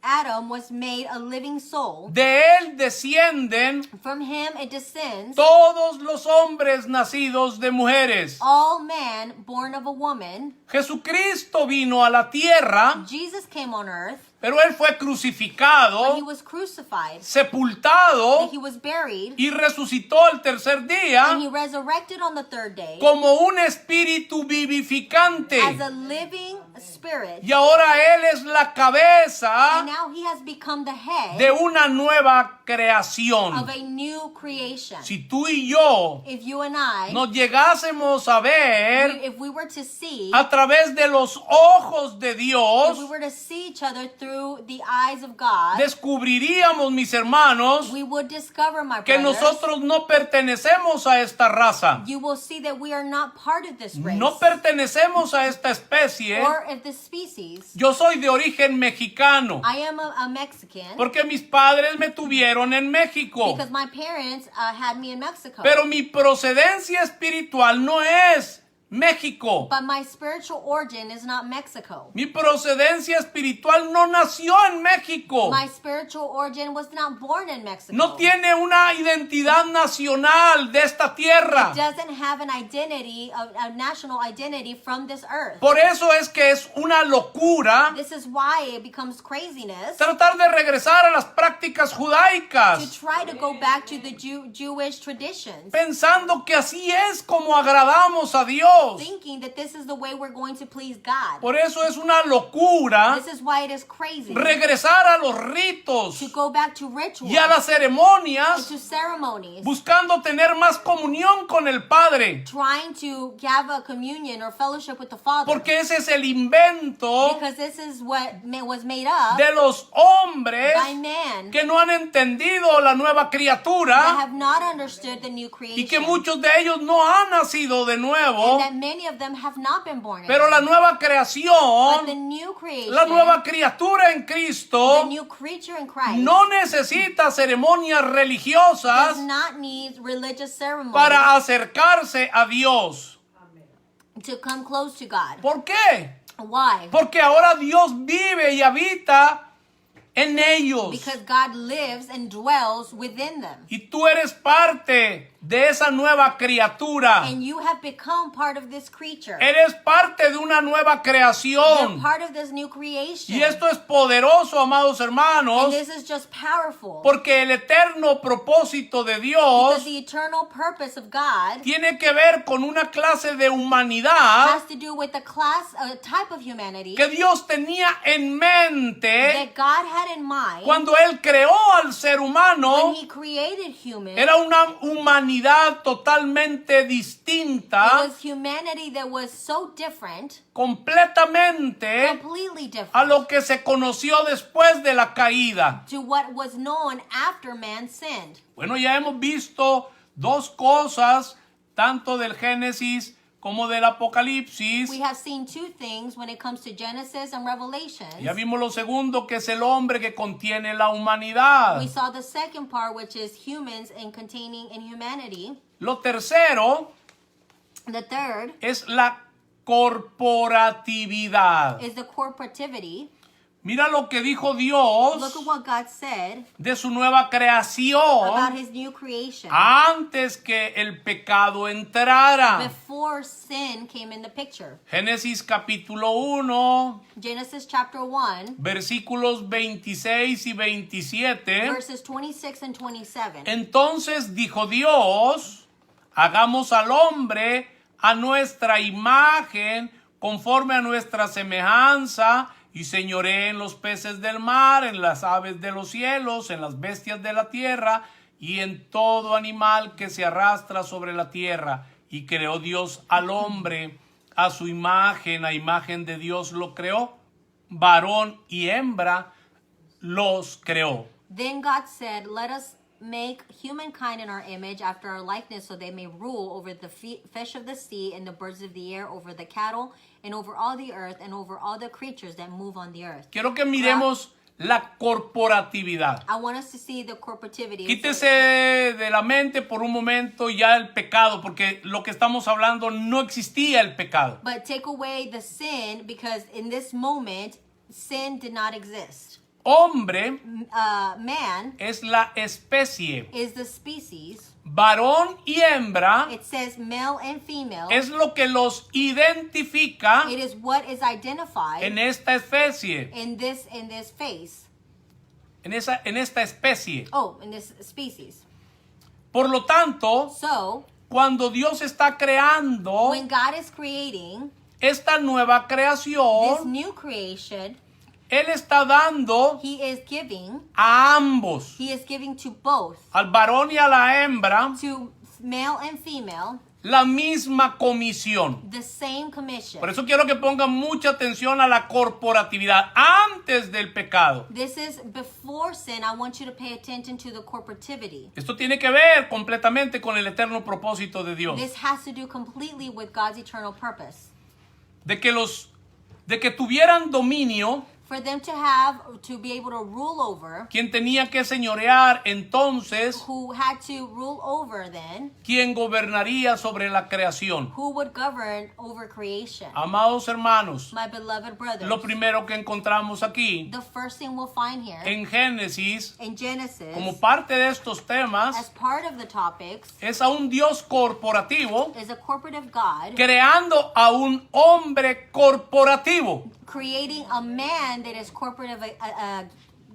Adam was made a living soul. De él descienden From him it descends todos los hombres nacidos de mujeres. all man born of a woman. Jesucristo vino a la tierra, Jesus came on earth, pero él fue but he crucificado, was crucified, sepultado that he was buried, y resucitó el tercer and día he resurrected on the third day como un espíritu vivificante. as a living spirit. Y ahora él es la And cabeza now he has become the head de una nueva of creación. a new creation. Si tú y yo If you and I, nos llegásemos a ver if we were to see, a través de los ojos de if Dios, we were to see each other through the eyes of God, descubriríamos, mis hermanos, we would discover, my que brothers, nosotros no pertenecemos a esta raza. you will see that we are not part of this race, No pertenecemos a esta especie. or of this species. Yo soy de origen mexicano, I am a Mexican porque mis padres me tuvieron en México. because my parents had me in Mexico. Pero mi procedencia espiritual no es México. But my spiritual origin is not Mexico. Mi procedencia espiritual no nació en México. My spiritual origin was not born in Mexico. No tiene una identidad nacional de esta tierra. It doesn't have an identity, a national identity from this earth. Por eso es que es una locura This is why it becomes craziness tratar de regresar a las prácticas to judaicas, try to go back to the Jewish traditions, pensando que así es como agradamos a Dios. thinking that this is the way we're going to please God. Por eso es una locura This is why it is crazy regresar a los ritos to go back to rituals, y a las ceremonias, to ceremonies, buscando tener más comunión con el Padre, trying to have a communion or fellowship with the Father. porque ese es el invento Because this is what was made up de los hombres by man que no han entendido la nueva that criatura have not understood the new y creation. que muchos de ellos no han nacido de nuevo, And that many of them have not been born pero again. la nueva But the creación, new creation, la nueva criatura en the Cristo, new creature in Christ, no necesita ceremonias religiosas does not need religious ceremonies para acercarse a Dios. to come close to God. ¿Por qué? Why? Porque ahora Dios vive y habita en ellos. Because God lives and dwells within them. Y tú eres parte de esa nueva criatura. And you have become part of this creature. Eres parte de una nueva You're creación. part of this new creation. Y esto es poderoso, amados And hermanos, this is just powerful. porque el eterno propósito de Because Dios the eternal purpose of God tiene que ver con una clase de humanidad has to do with the class, a type of humanity que Dios tenía en mente that God had in mind cuando Él creó al ser when humano. He created humans. Era una humanidad totalmente It distinta, was humanity that was so different, completamente completely a different lo que se conoció después de la caída. to what was known after man sinned. Bueno, ya hemos visto dos cosas, tanto del Génesis como del Apocalipsis. We have seen two things when it comes to Genesis and Revelation. Ya vimos lo segundo, que es el hombre que contiene la humanidad. We saw the second part, which is humans and containing in humanity. Lo tercero The third es la corporatividad. is the corporativity. Mira lo que dijo Look Dios at what God said de su nueva about creación His new creation antes que el pecado entrara. before sin came in the picture. Génesis capítulo 1, Genesis chapter 1, versículos 26 y 27. verses 26 and 27. Entonces dijo Dios, hagamos al hombre a nuestra imagen, conforme a nuestra semejanza, y señoree en los peces del mar, en las aves de los cielos, en las bestias de la tierra, y en todo animal que se arrastra sobre la tierra. Y creó Dios al hombre a su imagen, a imagen de Dios lo creó, varón y hembra los creó. Then God said, let us make humankind in our image after our likeness, so they may rule over the fish of the sea and the birds of the air, over the cattle and over all the earth and over all the creatures that move on the earth. Quiero que miremos la corporatividad. I want us to see the corporativity. Quítese de la mente por un momento ya el pecado, porque lo que estamos hablando no existía el pecado. But take away the sin, because in this moment, sin did not exist. Hombre Man es la especie. is the species. Varón y hembra It says male and female. es lo que los identifica It is what is identified en esta especie. in this face. En esta especie. Oh, in this species. Por lo tanto, So, cuando Dios está creando when God is creating esta nueva this creación, new creation, Él está dando He is giving. a ambos, He is giving to both, al varón y a la hembra, to male and female, la misma comisión. the same commission. Por eso quiero que pongan mucha atención a la corporatividad antes del pecado. This is before sin. I want you to pay attention to the corporativity. Esto tiene que ver completamente con el eterno propósito de Dios. This has to do completely with God's eternal purpose. De que tuvieran dominio, For them to be able to rule over, quien tenía que señorear entonces, who had to rule over then, quien gobernaría sobre la creación. who would govern over creation. Amados hermanos, My beloved brothers, lo primero que encontramos aquí the first thing we'll find here en Génesis, in Genesis, como parte de estos as temas, part of the topics, es a un Dios corporativo is a corporative God creando a un hombre corporativo. creating a man that is corporative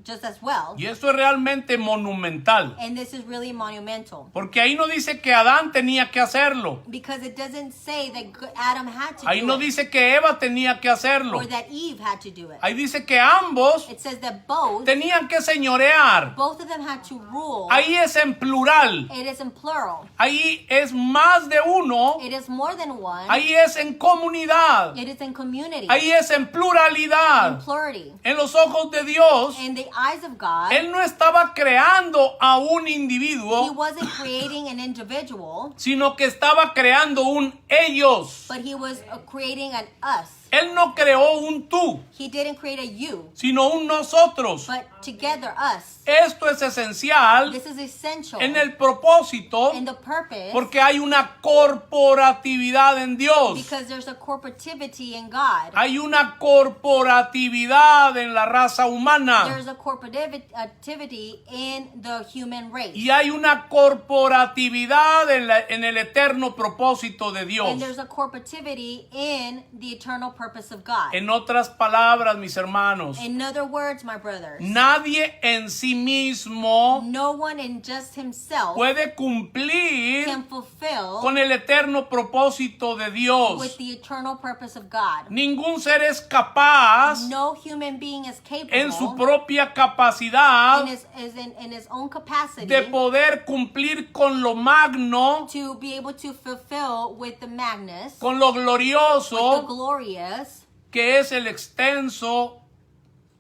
just as well. Y esto es realmente monumental, And this is really monumental. porque ahí no dice que Adán tenía que hacerlo. Because it doesn't say that Adam had to Ahí do no it, dice que Eva tenía que hacerlo. or that Eve had to do it. Ahí dice que ambos It says that both tenían que señorear. of them had to rule. Ahí es en plural. It is in plural. Ahí es más de uno. It is more than one. Ahí es en comunidad. It is in community. Ahí es en In pluralidad. plurality. En los ojos de Dios, In the eyes of God, Él no estaba creando a un He individuo, wasn't creating an individual, sino que estaba creando un ellos. but He was creating an us. Él no creó un tú, He didn't create a you, sino un nosotros. but together, us. Esto es esencial This is essential en el propósito in the purpose porque hay una corporatividad en Dios. because there's a corporativity in God. Hay una corporatividad en la raza humana. There's a corporativity in the human race. Y hay una corporatividad en el eterno propósito de Dios. And there's a corporativity in the eternal purpose of God. En otras palabras, mis hermanos, In other words, my brothers, nadie en sí mismo no one in just himself puede cumplir can fulfill con el eterno propósito de Dios. with the eternal purpose of God. Ningún ser es capaz No human being is en su capable propia capacidad in his own capacity de poder cumplir con lo magno, to be able to fulfill with the magnus, con lo the glorioso glorious, que es el extenso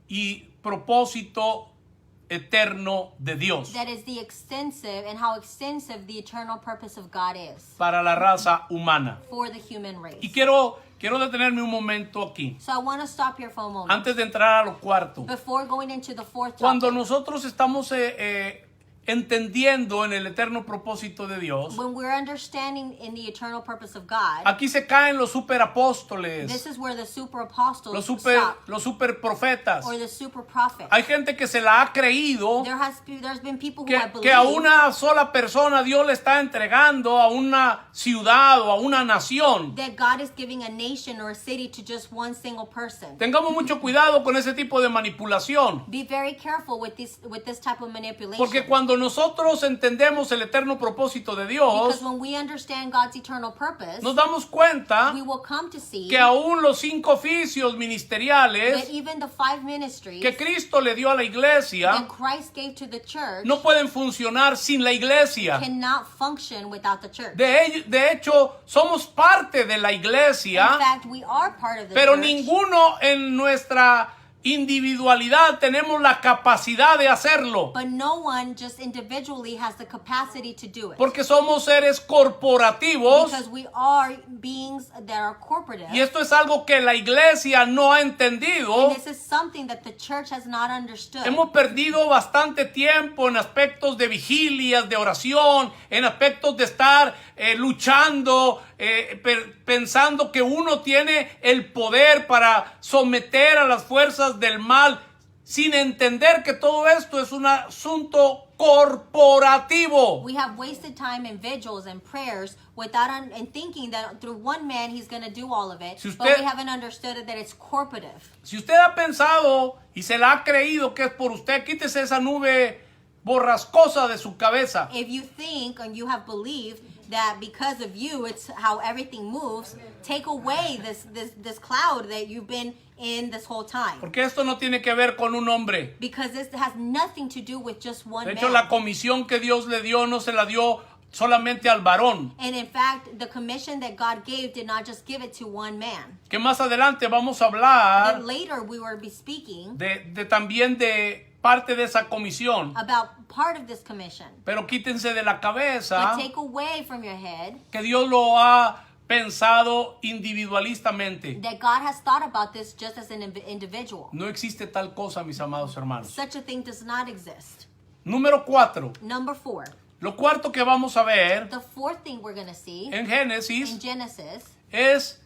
y propósito eterno de Dios that is the extensive and how extensive the eternal purpose of God is para la raza humana. for the human race. Y quiero detenerme un momento aquí, So I want to stop here for a moment. antes de entrar a lo cuarto. Before going into the fourth Cuando topic, nosotros estamos entendiendo en el eterno propósito de Dios, when we're understanding in the eternal purpose of God, aquí se caen los superapóstoles, this is where the super apostles los stop, super profetas. or the super prophets. Hay gente que se la ha creído There's been people who have que a believed una sola persona Dios le está entregando a una ciudad o a una nación. that God is giving a nation or a city to just one single person. Tengamos mucho cuidado con ese tipo de manipulación, Be very careful with this type of manipulation. porque cuando nosotros entendemos el eterno propósito de Because Dios, when we understand God's eternal purpose, nos damos cuenta we will come to see que aún los 5 oficios that ministeriales even the 5 ministries que Cristo le dio a la iglesia that Christ gave to the church no pueden funcionar sin la iglesia. cannot function without the church. De hecho, somos parte de la In iglesia, fact, we are part of the pero church, ninguno en nuestra individualidad tenemos la capacidad de hacerlo, but no one just individually has the capacity to do it. porque somos seres corporativos Because we are beings that are corporative. y esto es algo que la iglesia no ha entendido. And this is something that the church has not understood. Hemos perdido bastante tiempo en aspectos de vigilias, de oración, en aspectos de estar luchando, pensando que uno tiene el poder para someter a las fuerzas del mal, sin entender que todo esto es un asunto corporativo. We have wasted time in vigils and prayers without and thinking that through one man he's going to do all of it. Si But usted- we haven't understood it, that it's corporative. Si usted ha pensado y se la ha creído que es por usted, quítese esa nube borrascosa de su cabeza. If you think and you have believed that because of you it's how everything moves, take away this cloud that you've been in this whole time. Porque esto no tiene que ver con un hombre. Because this has nothing to do with just one De hecho, man. la comisión que Dios le dio no se la dio solamente al varón. And in fact, the commission that God gave did not just give it to one man. Que más adelante vamos a hablar Then later we will be speaking también de parte de esa comisión. about part of this commission. Pero quítense de la cabeza But take away from your head que Dios lo ha pensado individualistamente. that God has thought about this just as an individual. No existe tal cosa, mis amados hermanos. Such a thing does not exist. Número 4. Number 4. Lo cuarto que vamos a ver The fourth thing we're going to see en in Génesis Genesis es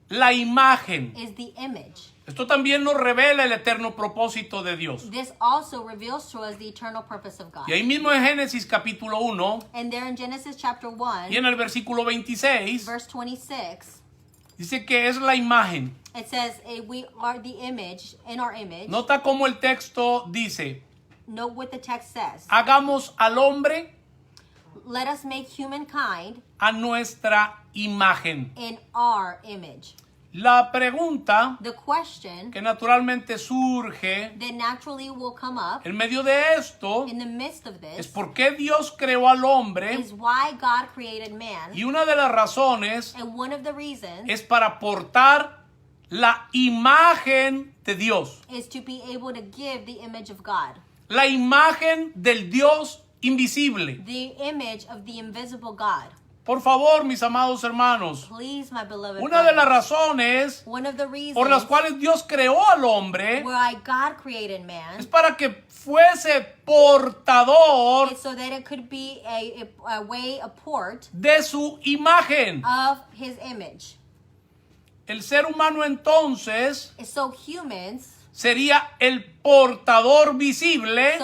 la imagen. is the image. Esto también nos revela el eterno propósito de Dios. This also reveals to us the eternal purpose of God. Y ahí mismo en Génesis capítulo 1 And there in Genesis chapter 1, y en el versículo 26 verse 26, dice que es la imagen. it says, we are the image, in our image. Nota cómo el texto dice, Note what the text says. hagamos al hombre Let us make humankind a nuestra imagen. in our image. La pregunta The question que naturalmente surge that naturally will come up en medio de esto in the midst of es this por qué Dios creó al hombre, is why God created man. y una de las razones And one of the reasons es para portar la imagen de Dios, is to be able to give the image of God, la imagen del Dios invisible. the image of the invisible God. Por favor, mis amados hermanos, Please, my beloved una de las brothers, razones one of the reasons por las cuales Dios creó al hombre why God created man es para que fuese portador is so that it could be a port de su imagen. of his image. El ser humano entonces So humans sería el portador visible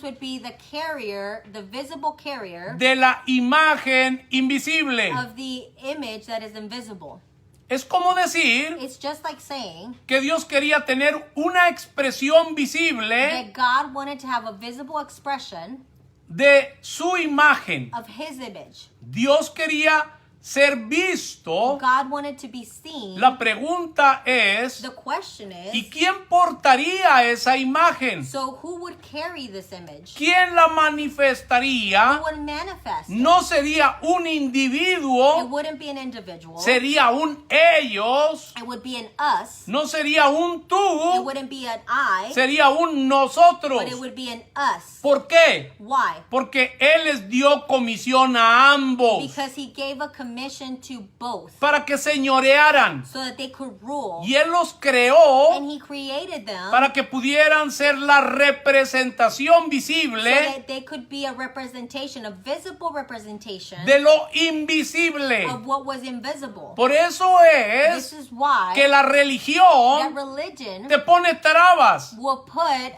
would be the carrier, the visible carrier de la imagen invisible. of the image that is invisible. Es como decir It's just like saying que Dios quería tener una expresión visible that God wanted to have a visible expression de su imagen. of his image. Dios quería ser visto. God wanted to be seen. La pregunta es, The question ¿y is, quién portaría esa imagen? so who would carry this image? ¿Quién la Who manifestaría? would manifest it? No sería un It individuo, wouldn't be an individual. sería un ellos, It would be an us. no sería un It tú, wouldn't be an I, sería un nosotros. but it would be an us. ¿Por qué? Why? Porque Él les dio comisión a ambos Because he gave a commission to both para que señorearan. so that they could rule. Y Él los creó And he created them para que pudieran ser la representación so visible that they could be a representation, a visible representation de lo invisible. of what was invisible. Por eso This es is why que la that religión religion te pone trabas will put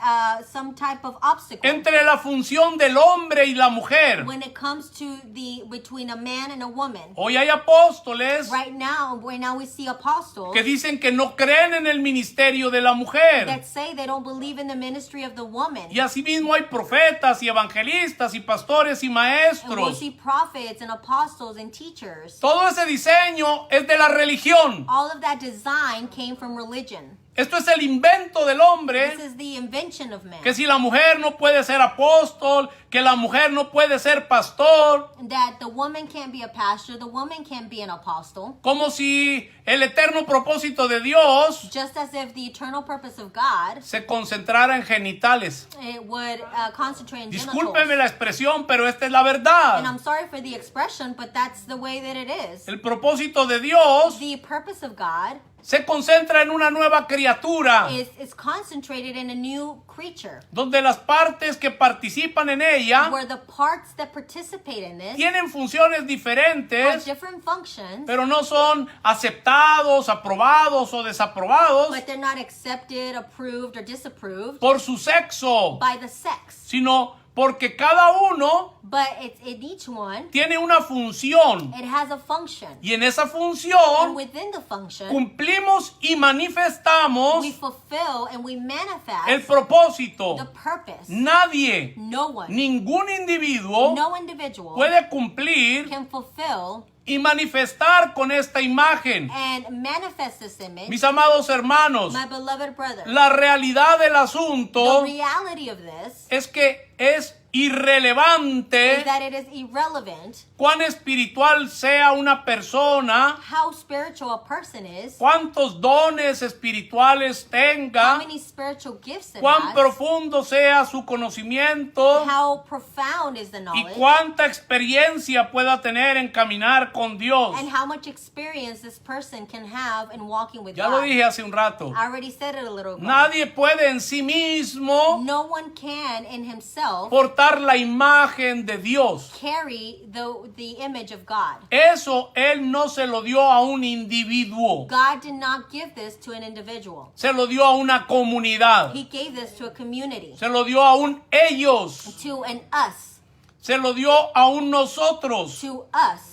some type of obstacle entre la función del hombre y la mujer. when it comes to the between a man and a woman. Hoy hay apóstoles Right now we see apostles que dicen que no creen en el ministerio de la mujer. that say they don't believe in the ministry of the woman. Y asimismo hay profetas y evangelistas y pastores y And we'll maestros. see prophets and apostles and teachers. Todo ese diseño es de la religión. All of that design came from religion. Esto es el invento del hombre. This is the invention of man. Que si la mujer no puede ser apóstol, que la mujer no puede ser pastor, That the woman can't be a pastor, the woman can't be an apostle. como si el eterno propósito de Dios Just as if the eternal purpose of God se concentrara en genitales. it would concentrate in Discúlpeme genitals. la expresión, pero esta es la And verdad. I'm sorry for the expression, but that's the way that it is. El propósito de Dios The purpose of God se concentra en una nueva criatura, is concentrated in a new creature, donde las partes que participan en ella where the parts that participate in this tienen funciones have diferentes, different functions, pero no son aceptados, aprobados o desaprobados but they're not accepted, approved, or disapproved por su sexo, by the sex. sino porque cada uno But it's in each one, tiene una función it has a function. y en esa And función within the function, cumplimos y manifestamos we fulfill and we el manifest propósito. the purpose. Nadie, No one, ningún individuo no individual puede cumplir can fulfill y manifestar con esta imagen. and manifest this image. Mis amados hermanos, My beloved brother, la realidad del the asunto reality of this es que es irrelevante is that it is irrelevant cuán espiritual sea una persona, how spiritual a person is, cuántos dones espirituales how tenga, many spiritual gifts it cuán has, profundo sea su conocimiento how profound is the y knowledge, cuánta experiencia pueda tener en caminar con Dios. and how much experience this person can have in walking with Ya lo God. dije hace un rato. I already said it a little ago. Nadie puede en sí mismo No one can in himself portar la imagen de Dios. carry the image of God. Eso Él no se lo dio a un individuo. God did not give this to an individual. Se lo dio a una comunidad. He gave this to a community, Se lo dio a un ellos. to an us, Se lo dio a un nosotros. to us.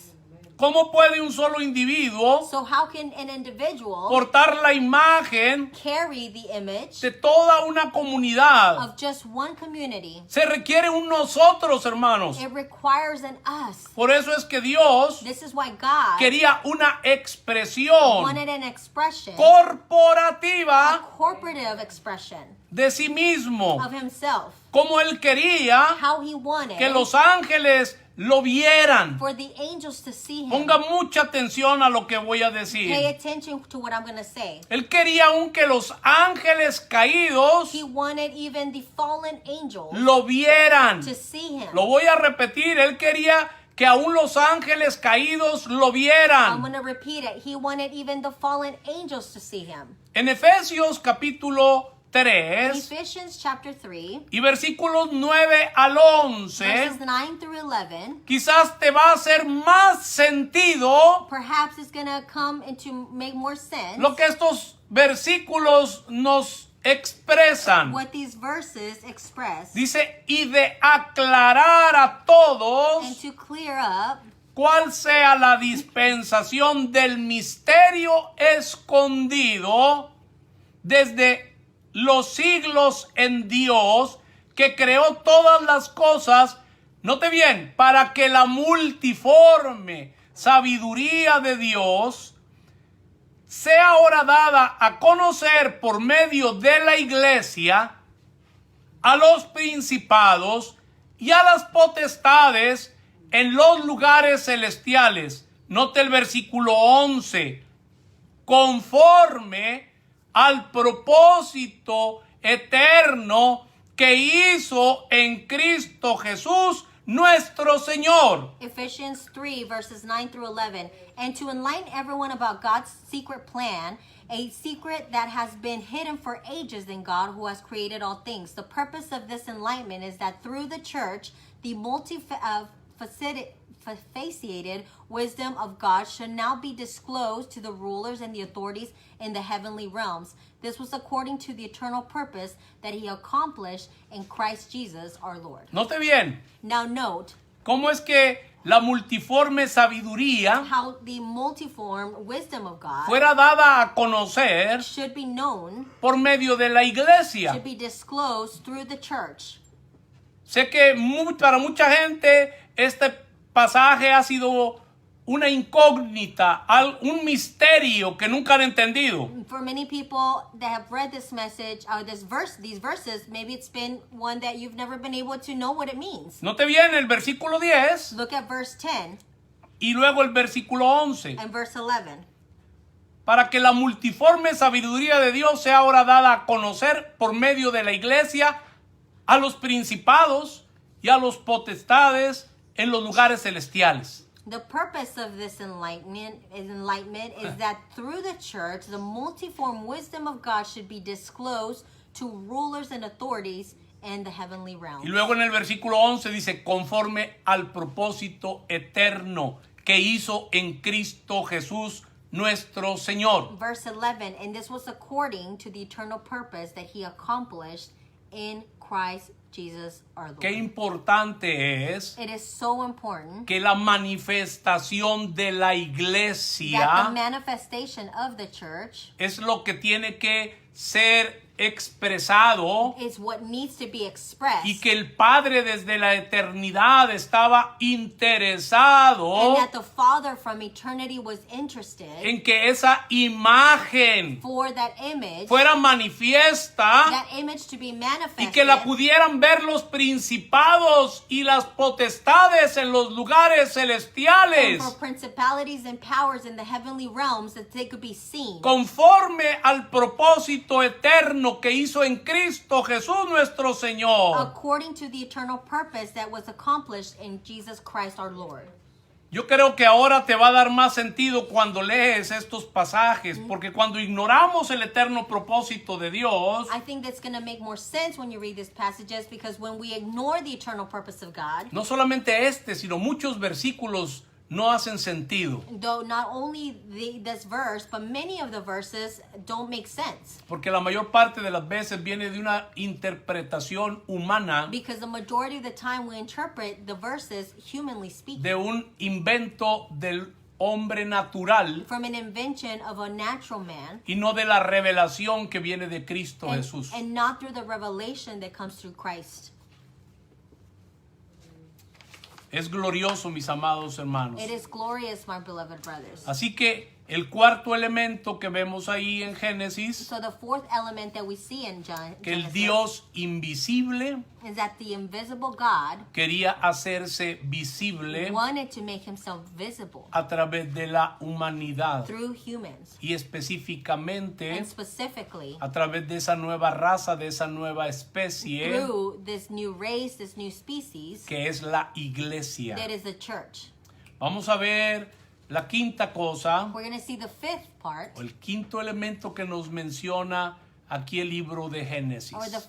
¿Cómo puede un solo individuo So how can an individual portar la imagen carry the image de toda una comunidad? of just one community? Se requiere un nosotros, hermanos. It requires an us. Por eso es que Dios This is why God quería una expresión wanted an expression, corporativa a corporative expression de sí mismo. of himself. Como Él quería How he wanted que los ángeles lo vieran. for the angels to see him. Ponga mucha atención a lo que voy a Pay decir. attention to what I'm going to say. Él quería aún que los ángeles caídos He wanted even the fallen angels lo vieran. to see him. Lo voy a repetir. Él quería que aún los ángeles caídos lo I'm vieran. going to repeat it. He wanted even the fallen angels to see him. En Efesios capítulo 3 Ephesians chapter 3, y versículos 9 al verses 11, 9 through 11. quizás te va a hacer más sentido Perhaps it's going to come into make more sense lo que estos versículos nos expresan. what these verses express, Dice, y de aclarar a and todos to clear up cuál sea la dispensación del misterio escondido desde los siglos en Dios, que creó todas las cosas, note bien, para que la multiforme sabiduría de Dios sea ahora dada a conocer por medio de la iglesia a los principados y a las potestades en los lugares celestiales. Note el versículo 11. Conforme al propósito eterno que hizo en Cristo Jesús nuestro Señor. Ephesians 3, verses 9 through 11. And to enlighten everyone about God's secret plan, a secret that has been hidden for ages in God who has created all things. The purpose of this enlightenment is that through the church, the multifaceted wisdom of God should now be disclosed to the rulers and the authorities in the heavenly realms. This was according to the eternal purpose that he accomplished in Christ Jesus our Lord. Note bien, Now note cómo es que la multiforme sabiduría how the multiform wisdom of God fuera dada a conocer should be known, por medio de la iglesia. should be disclosed through the church. Sé que para mucha gente este pasaje ha sido una incógnita, un misterio que nunca han entendido. For many people that have read this message or these verses, maybe it's been one that you've never been able to know what it means. Note bien el versículo 10 Look at verse 10 y luego el versículo 11. and verse 11. Para que la multiforme sabiduría de Dios sea ahora dada a conocer por medio de la iglesia a los principados y a los potestades en los lugares celestiales. The purpose of this enlightenment is that through the church, the multiform wisdom of God should be disclosed to rulers and authorities in the heavenly Y realm. luego en el versículo 11 dice, conforme al propósito eterno que hizo en Cristo Jesús nuestro Señor. Verse 11, and this was according to the eternal purpose that he accomplished in Christ Jesus our Lord. Qué importante es It is so important que la manifestación de la that the iglesia manifestation of the church es lo que tiene que ser expresado is what needs to be expressed. y que el Padre desde la eternidad estaba interesado And that the Father from eternity was interested en que esa imagen for that image, fuera manifiesta that image to be y manifested, que la pudieran ver los principados y las potestades en los lugares and celestiales, for principalities and powers in the heavenly realms that they could be seen. conforme al propósito eterno que hizo en Cristo Jesús nuestro Señor. According to the eternal purpose that was accomplished in Jesus Christ our Lord. Yo creo que ahora te va a dar más sentido cuando lees estos pasajes, porque cuando ignoramos el eterno propósito de Dios, I think that's going to make more sense when you read these passages, because when we ignore the eternal purpose of God, no solamente sino muchos versículos no hacen sentido, though not only this verse, but many of the verses don't make sense, porque la mayor parte de las veces viene de una interpretación humana, because the majority of the time we interpret the verses, humanly speaking, de un invento del hombre natural from an invention of a natural man, y no de la revelación que viene de Cristo Jesús. and not through the revelation that comes through Christ. Es glorioso, mis amados hermanos. It is glorious, my beloved brothers. Así que El cuarto elemento que vemos ahí en Génesis, So the fourth element that we see in que el Genesis Dios invisible is that the invisible God quería hacerse visible wanted to make himself visible a través de la humanidad through humans, y específicamente and specifically a través de esa nueva raza, de esa nueva especie through this new race, this new species que es la iglesia. that is the church. Vamos a ver la quinta cosa, We're going to see the fifth part, o el quinto elemento que nos menciona aquí el libro de Génesis, or the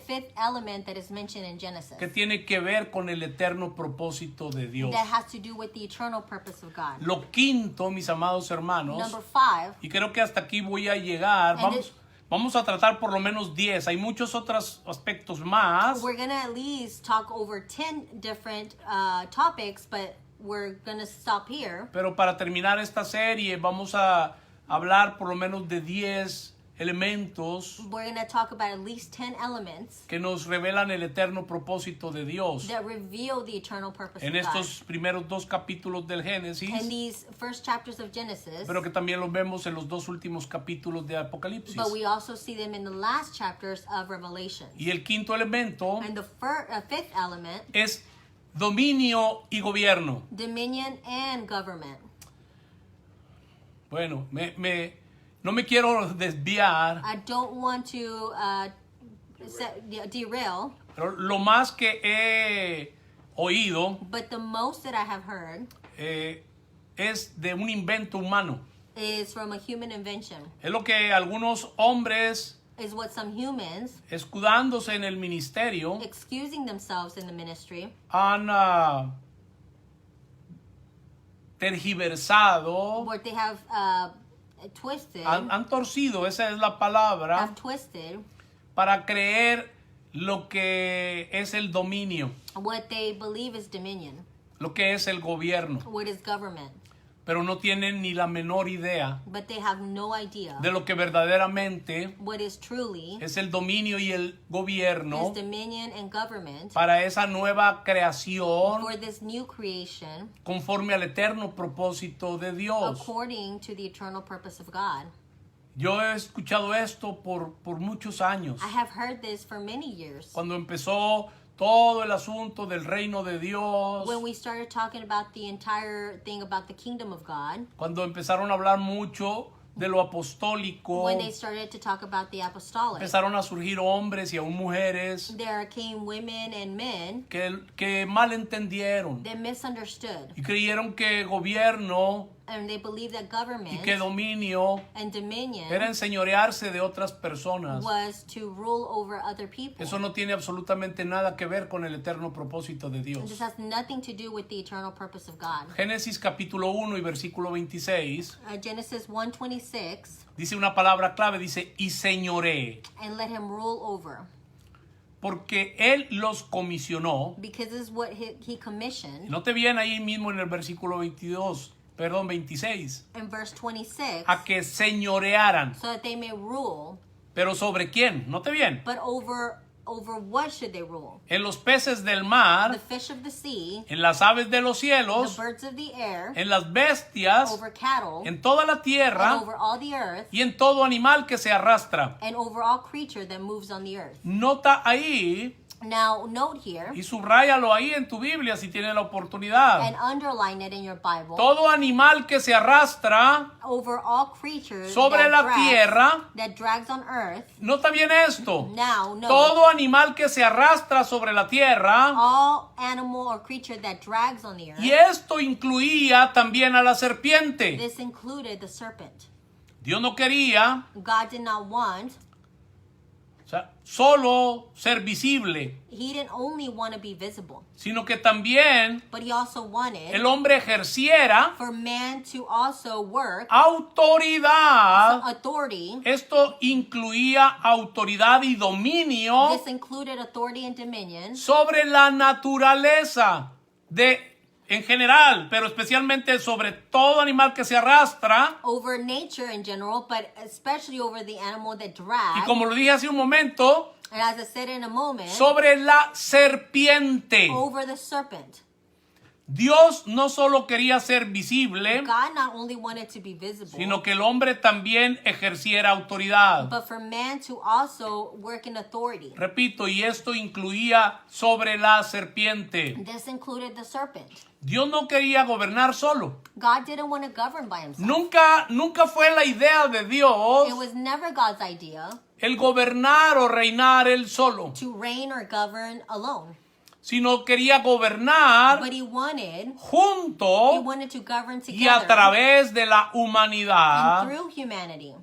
fifth element that is mentioned in Genesis, que tiene que ver con el eterno propósito de Dios. that has to do with the eternal purpose of God. Lo quinto, mis amados hermanos, Number 5, y creo que hasta aquí voy a llegar, vamos a tratar por lo menos 10, hay muchos otros aspectos más, we're going to at least talk over 10 different topics, but we're going to stop here. pero para terminar esta serie vamos a hablar por lo menos de 10 elementos We're going to talk about at least 10 elements que nos revelan el eterno propósito de Dios. that reveal the eternal purpose En of God. estos primeros 2 capítulos del In Génesis, these first chapters of Genesis, pero que también los vemos en los 2 últimos capítulos de Apocalipsis. but we also see them in the last chapters of Revelation. Y el quinto elemento And the fifth element, es dominio y gobierno. dominion and government. Bueno, no me quiero desviar, I don't want to derail, pero lo más que he oído but the most that I have heard es de un invento humano. is from a human invention. Es lo que algunos hombres, Is what some humans, escudándose en el ministerio, excusing themselves in the ministry, han tergiversado, what they have twisted, han torcido, esa es la palabra, have twisted para creer lo que es el dominio, what they believe is dominion, lo que es el gobierno, what is government, pero no tienen ni la menor idea but they have no idea de lo que verdaderamente what is truly es el dominio y el gobierno is dominion and government para esa nueva creación for this new creation conforme al eterno propósito de Dios. according to the eternal purpose of God. Yo he escuchado esto por muchos años. I have heard this for many years. Cuando empezó todo el asunto del reino de Dios, When we started talking about the entire thing about the kingdom of God, cuando empezaron a hablar mucho de lo apostólico, when they started to talk about the apostolic, empezaron a surgir hombres y aún mujeres there came women and men que mal entendieron that misunderstood, y creyeron que gobierno and they believed that y government que dominio and dominion era enseñorearse de otras personas. was to rule over other people. Eso no tiene absolutamente nada que ver con el eterno propósito de This Dios. has nothing to do with the eternal purpose of God. Génesis capítulo 1 y versículo 26 Genesis 1:26, dice una palabra clave, dice, y señoré, and let him rule over, porque él los comisionó. because this is what he commissioned. Note bien ahí mismo en el versículo 26, In verse 26, a que señorearan. so that they may rule, ¿Pero sobre quién? Note bien. but over what should they rule? En los peces del The mar, fish of the sea, en las aves de los the cielos, birds of the air, en las bestias, over cattle, en toda la and tierra over all the earth, y en todo animal que se arrastra. and over all creature that moves on the earth. Nota ahí Now, note here, y subráyalo ahí en tu Biblia si tienes la oportunidad. and underline it in your Bible, Todo animal que se arrastra over all creatures sobre la tierra. that drags on earth. Nota bien esto. Now, note, Todo animal que se arrastra sobre la tierra. all animal or creature that drags on the earth. Y esto incluía también a la serpiente. This included the serpent. Dios no quería, God did not want, o sea, solo ser visible, he didn't only want to be visible, sino que también but he also wanted el hombre ejerciera for man to also work autoridad. authority. Esto incluía autoridad y dominio This included authority and dominion sobre la naturaleza en general, pero especialmente sobre todo animal que se arrastra. over nature in general, but especially over the animal that Y drags. como lo dije hace un momento, And as I said in a moment, sobre la serpiente. over the serpent. Dios no solo quería ser visible, God not only wanted to be visible, sino que el hombre también ejerciera autoridad. but for man to also work in authority. Repito, y esto incluía sobre la serpiente. This included the serpent. Dios no quería gobernar solo. God didn't want to govern by himself. Nunca fue la idea de Dios It was never God's idea el gobernar o reinar él solo, to reign or govern alone. sino quería gobernar But he wanted junto to govern y a together través de la and humanidad. through humanity.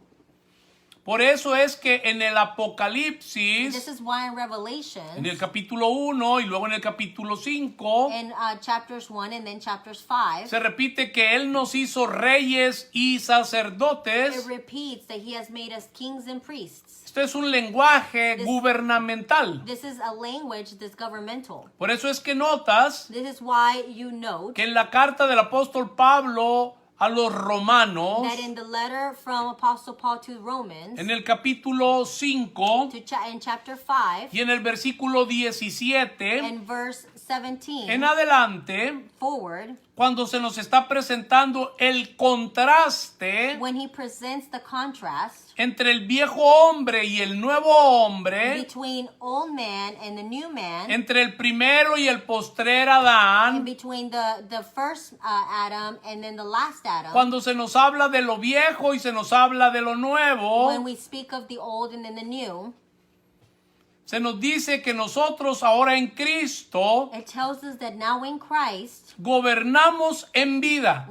Por eso es que en el This Apocalipsis, is why in Revelation, en el capítulo 1 y luego en el capítulo 5, in chapters 1 and then chapters 5, se repite que Él nos hizo reyes y it sacerdotes. repeats that he has made us kings and priests. Esto es un lenguaje gubernamental. This is a language that's governmental. Por eso es que notas This is why you note que en la carta del apóstol Pablo a los romanos, that in the letter from Apostle Paul to Romans, en el capítulo 5 in chapter 5, y en el versículo 17 and verse 17, en adelante, forward, cuando se nos está presentando el contraste when he presents the contrast entre el viejo hombre y el nuevo hombre, between old man and the new man, entre el primero y el postrer and Adán, between the first Adam and then the last Adam, cuando se nos habla de lo viejo y se nos habla de lo nuevo, when we speak of the old and then the new, se nos dice que nosotros ahora en Cristo it tells us that now in Christ, gobernamos en vida.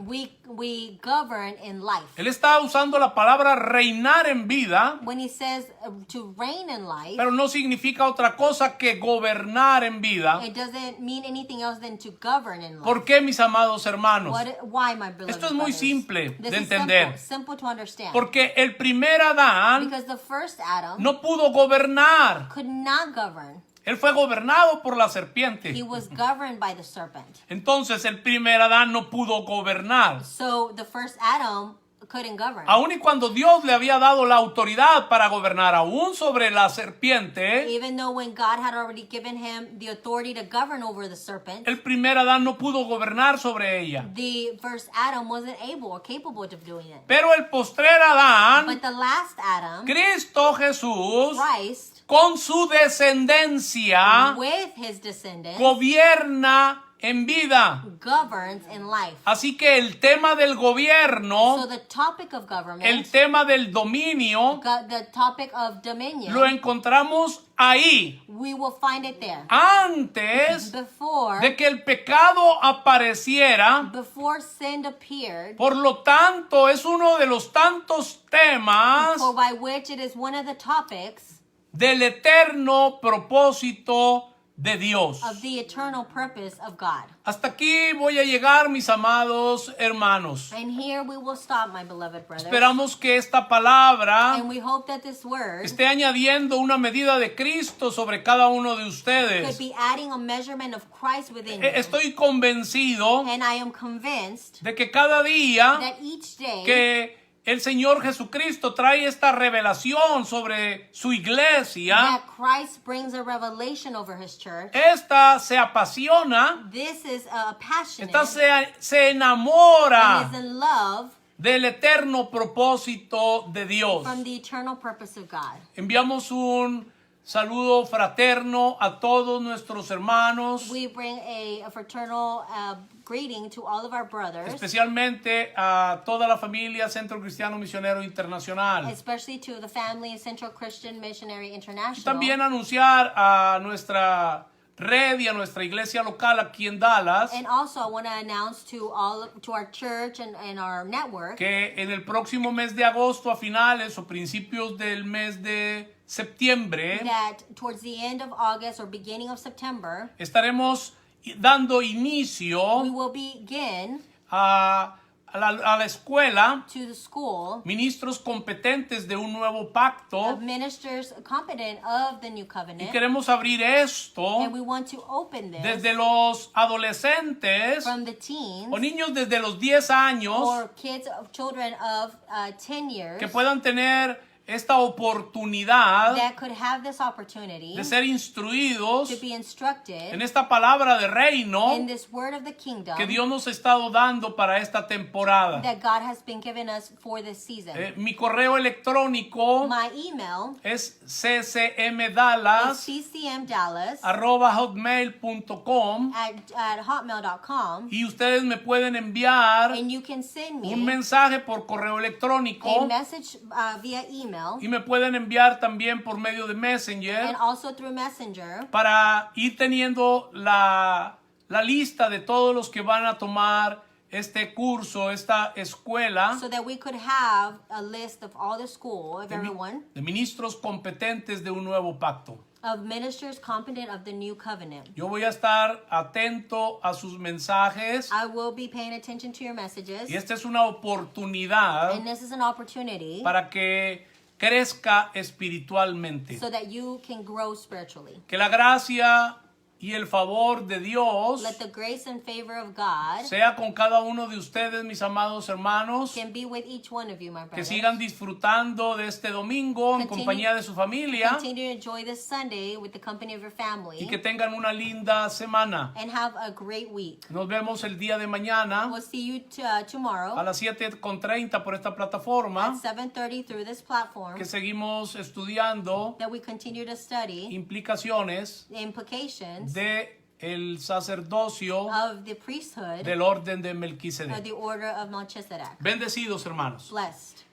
we govern in life. Él está usando la palabra reinar en vida, When he says to reign in life, pero no significa otra cosa que gobernar en vida. it doesn't mean anything else than to govern in life. ¿Por qué, mis amados hermanos? Why, my beloved Esto es muy brothers? simple This de is entender. simple to understand. Porque el primer Adán Because the first Adam no pudo gobernar. could not govern. Él fue gobernado por la serpiente. He was governed by the serpent. Entonces el primer Adán no pudo gobernar. So the first Adam couldn't govern. Aun y cuando Dios le había dado la autoridad para gobernar aún sobre la serpiente, Even though when God had already given him the authority to govern over the serpent, el primer Adán no pudo gobernar sobre ella. the first Adam wasn't able or capable of doing it. Pero el postrer Adán, But the last Adam, Cristo Jesús, Christ, con su descendencia, with his descendants, gobierna en vida. governs in life. Así que el tema del So gobierno, the topic of government, el tema del dominio, the topic of dominion, lo encontramos ahí, we will find it there. antes Before de que el pecado apareciera. sin appeared, Por lo tanto, es uno de los tantos temas for by which it is one of the topics del eterno propósito de Dios. of the eternal purpose of God. Hasta aquí voy a llegar, mis amados hermanos. And here we will stop, my beloved brothers. Esperamos que esta palabra And we hope that this word esté añadiendo una medida de Cristo sobre cada uno de could ustedes. be adding a measurement of Christ within you. Estoy convencido And I am convinced de que cada día that each day que el Señor Jesucristo trae esta revelación sobre su iglesia, that Christ brings a revelation over his church, esta se apasiona, this is passionate esta se enamora and is in love del eterno propósito de Dios. from the eternal purpose of God. Enviamos un saludo fraterno a todos nuestros hermanos, We bring a fraternal greeting to all of our brothers, especialmente a toda la familia Centro Cristiano Misionero Internacional. especially to the family of Central Christian Missionary International. También anunciar a nuestra red y a nuestra iglesia local aquí en Dallas And also, I want to announce to our church and our network que en el próximo mes de agosto, a finales o principios del mes de septiembre, that towards the end of August or beginning of September, estaremos dando we inicio will begin a la escuela to the school ministros competentes de un nuevo pacto, of ministers competent of the new y covenant. queremos abrir esto And we want to open this desde los adolescentes from the teens o niños desde los 10 años or children of 10 years que puedan tener esta oportunidad that could have this opportunity de ser instruidos to be instructed en esta palabra de reino in this word of the kingdom que Dios nos ha estado dando para esta temporada. that God has been giving us for this season. Mi correo electrónico My email es is ccmdallas@hotmail.com at hotmail.com, y ustedes me pueden enviar and you can send un me mensaje por correo a electrónico message via email y me pueden enviar también por medio de and Messenger also through Messenger para ir teniendo la lista de todos los que van a tomar este curso, esta escuela so that we could have a list of all the school, of de, everyone, de ministros competentes de un nuevo pacto. of ministers competent of the new covenant. Yo voy a estar atento a sus mensajes I will be paying attention to your messages, y esta es una oportunidad and this is an opportunity para que crezca espiritualmente. so that you can grow spiritually. Que la gracia y el favor de Dios Let the grace and favor of God sea con cada uno de ustedes, mis amados hermanos, can be with each one of you, my que brothers. sigan disfrutando de este domingo en compañía de su familia Continue to enjoy this Sunday with the company of your family y que tengan una linda semana. and have a great week. Nos vemos el día de mañana We'll see you tomorrow a las 7:30 por esta plataforma at 7:30 through this platform que seguimos estudiando that we continue to study implicaciones the implications de el sacerdocio of the priesthood del orden de of Melquisedec. the order of Melchizedek. Bendecidos, hermanos. Blessed.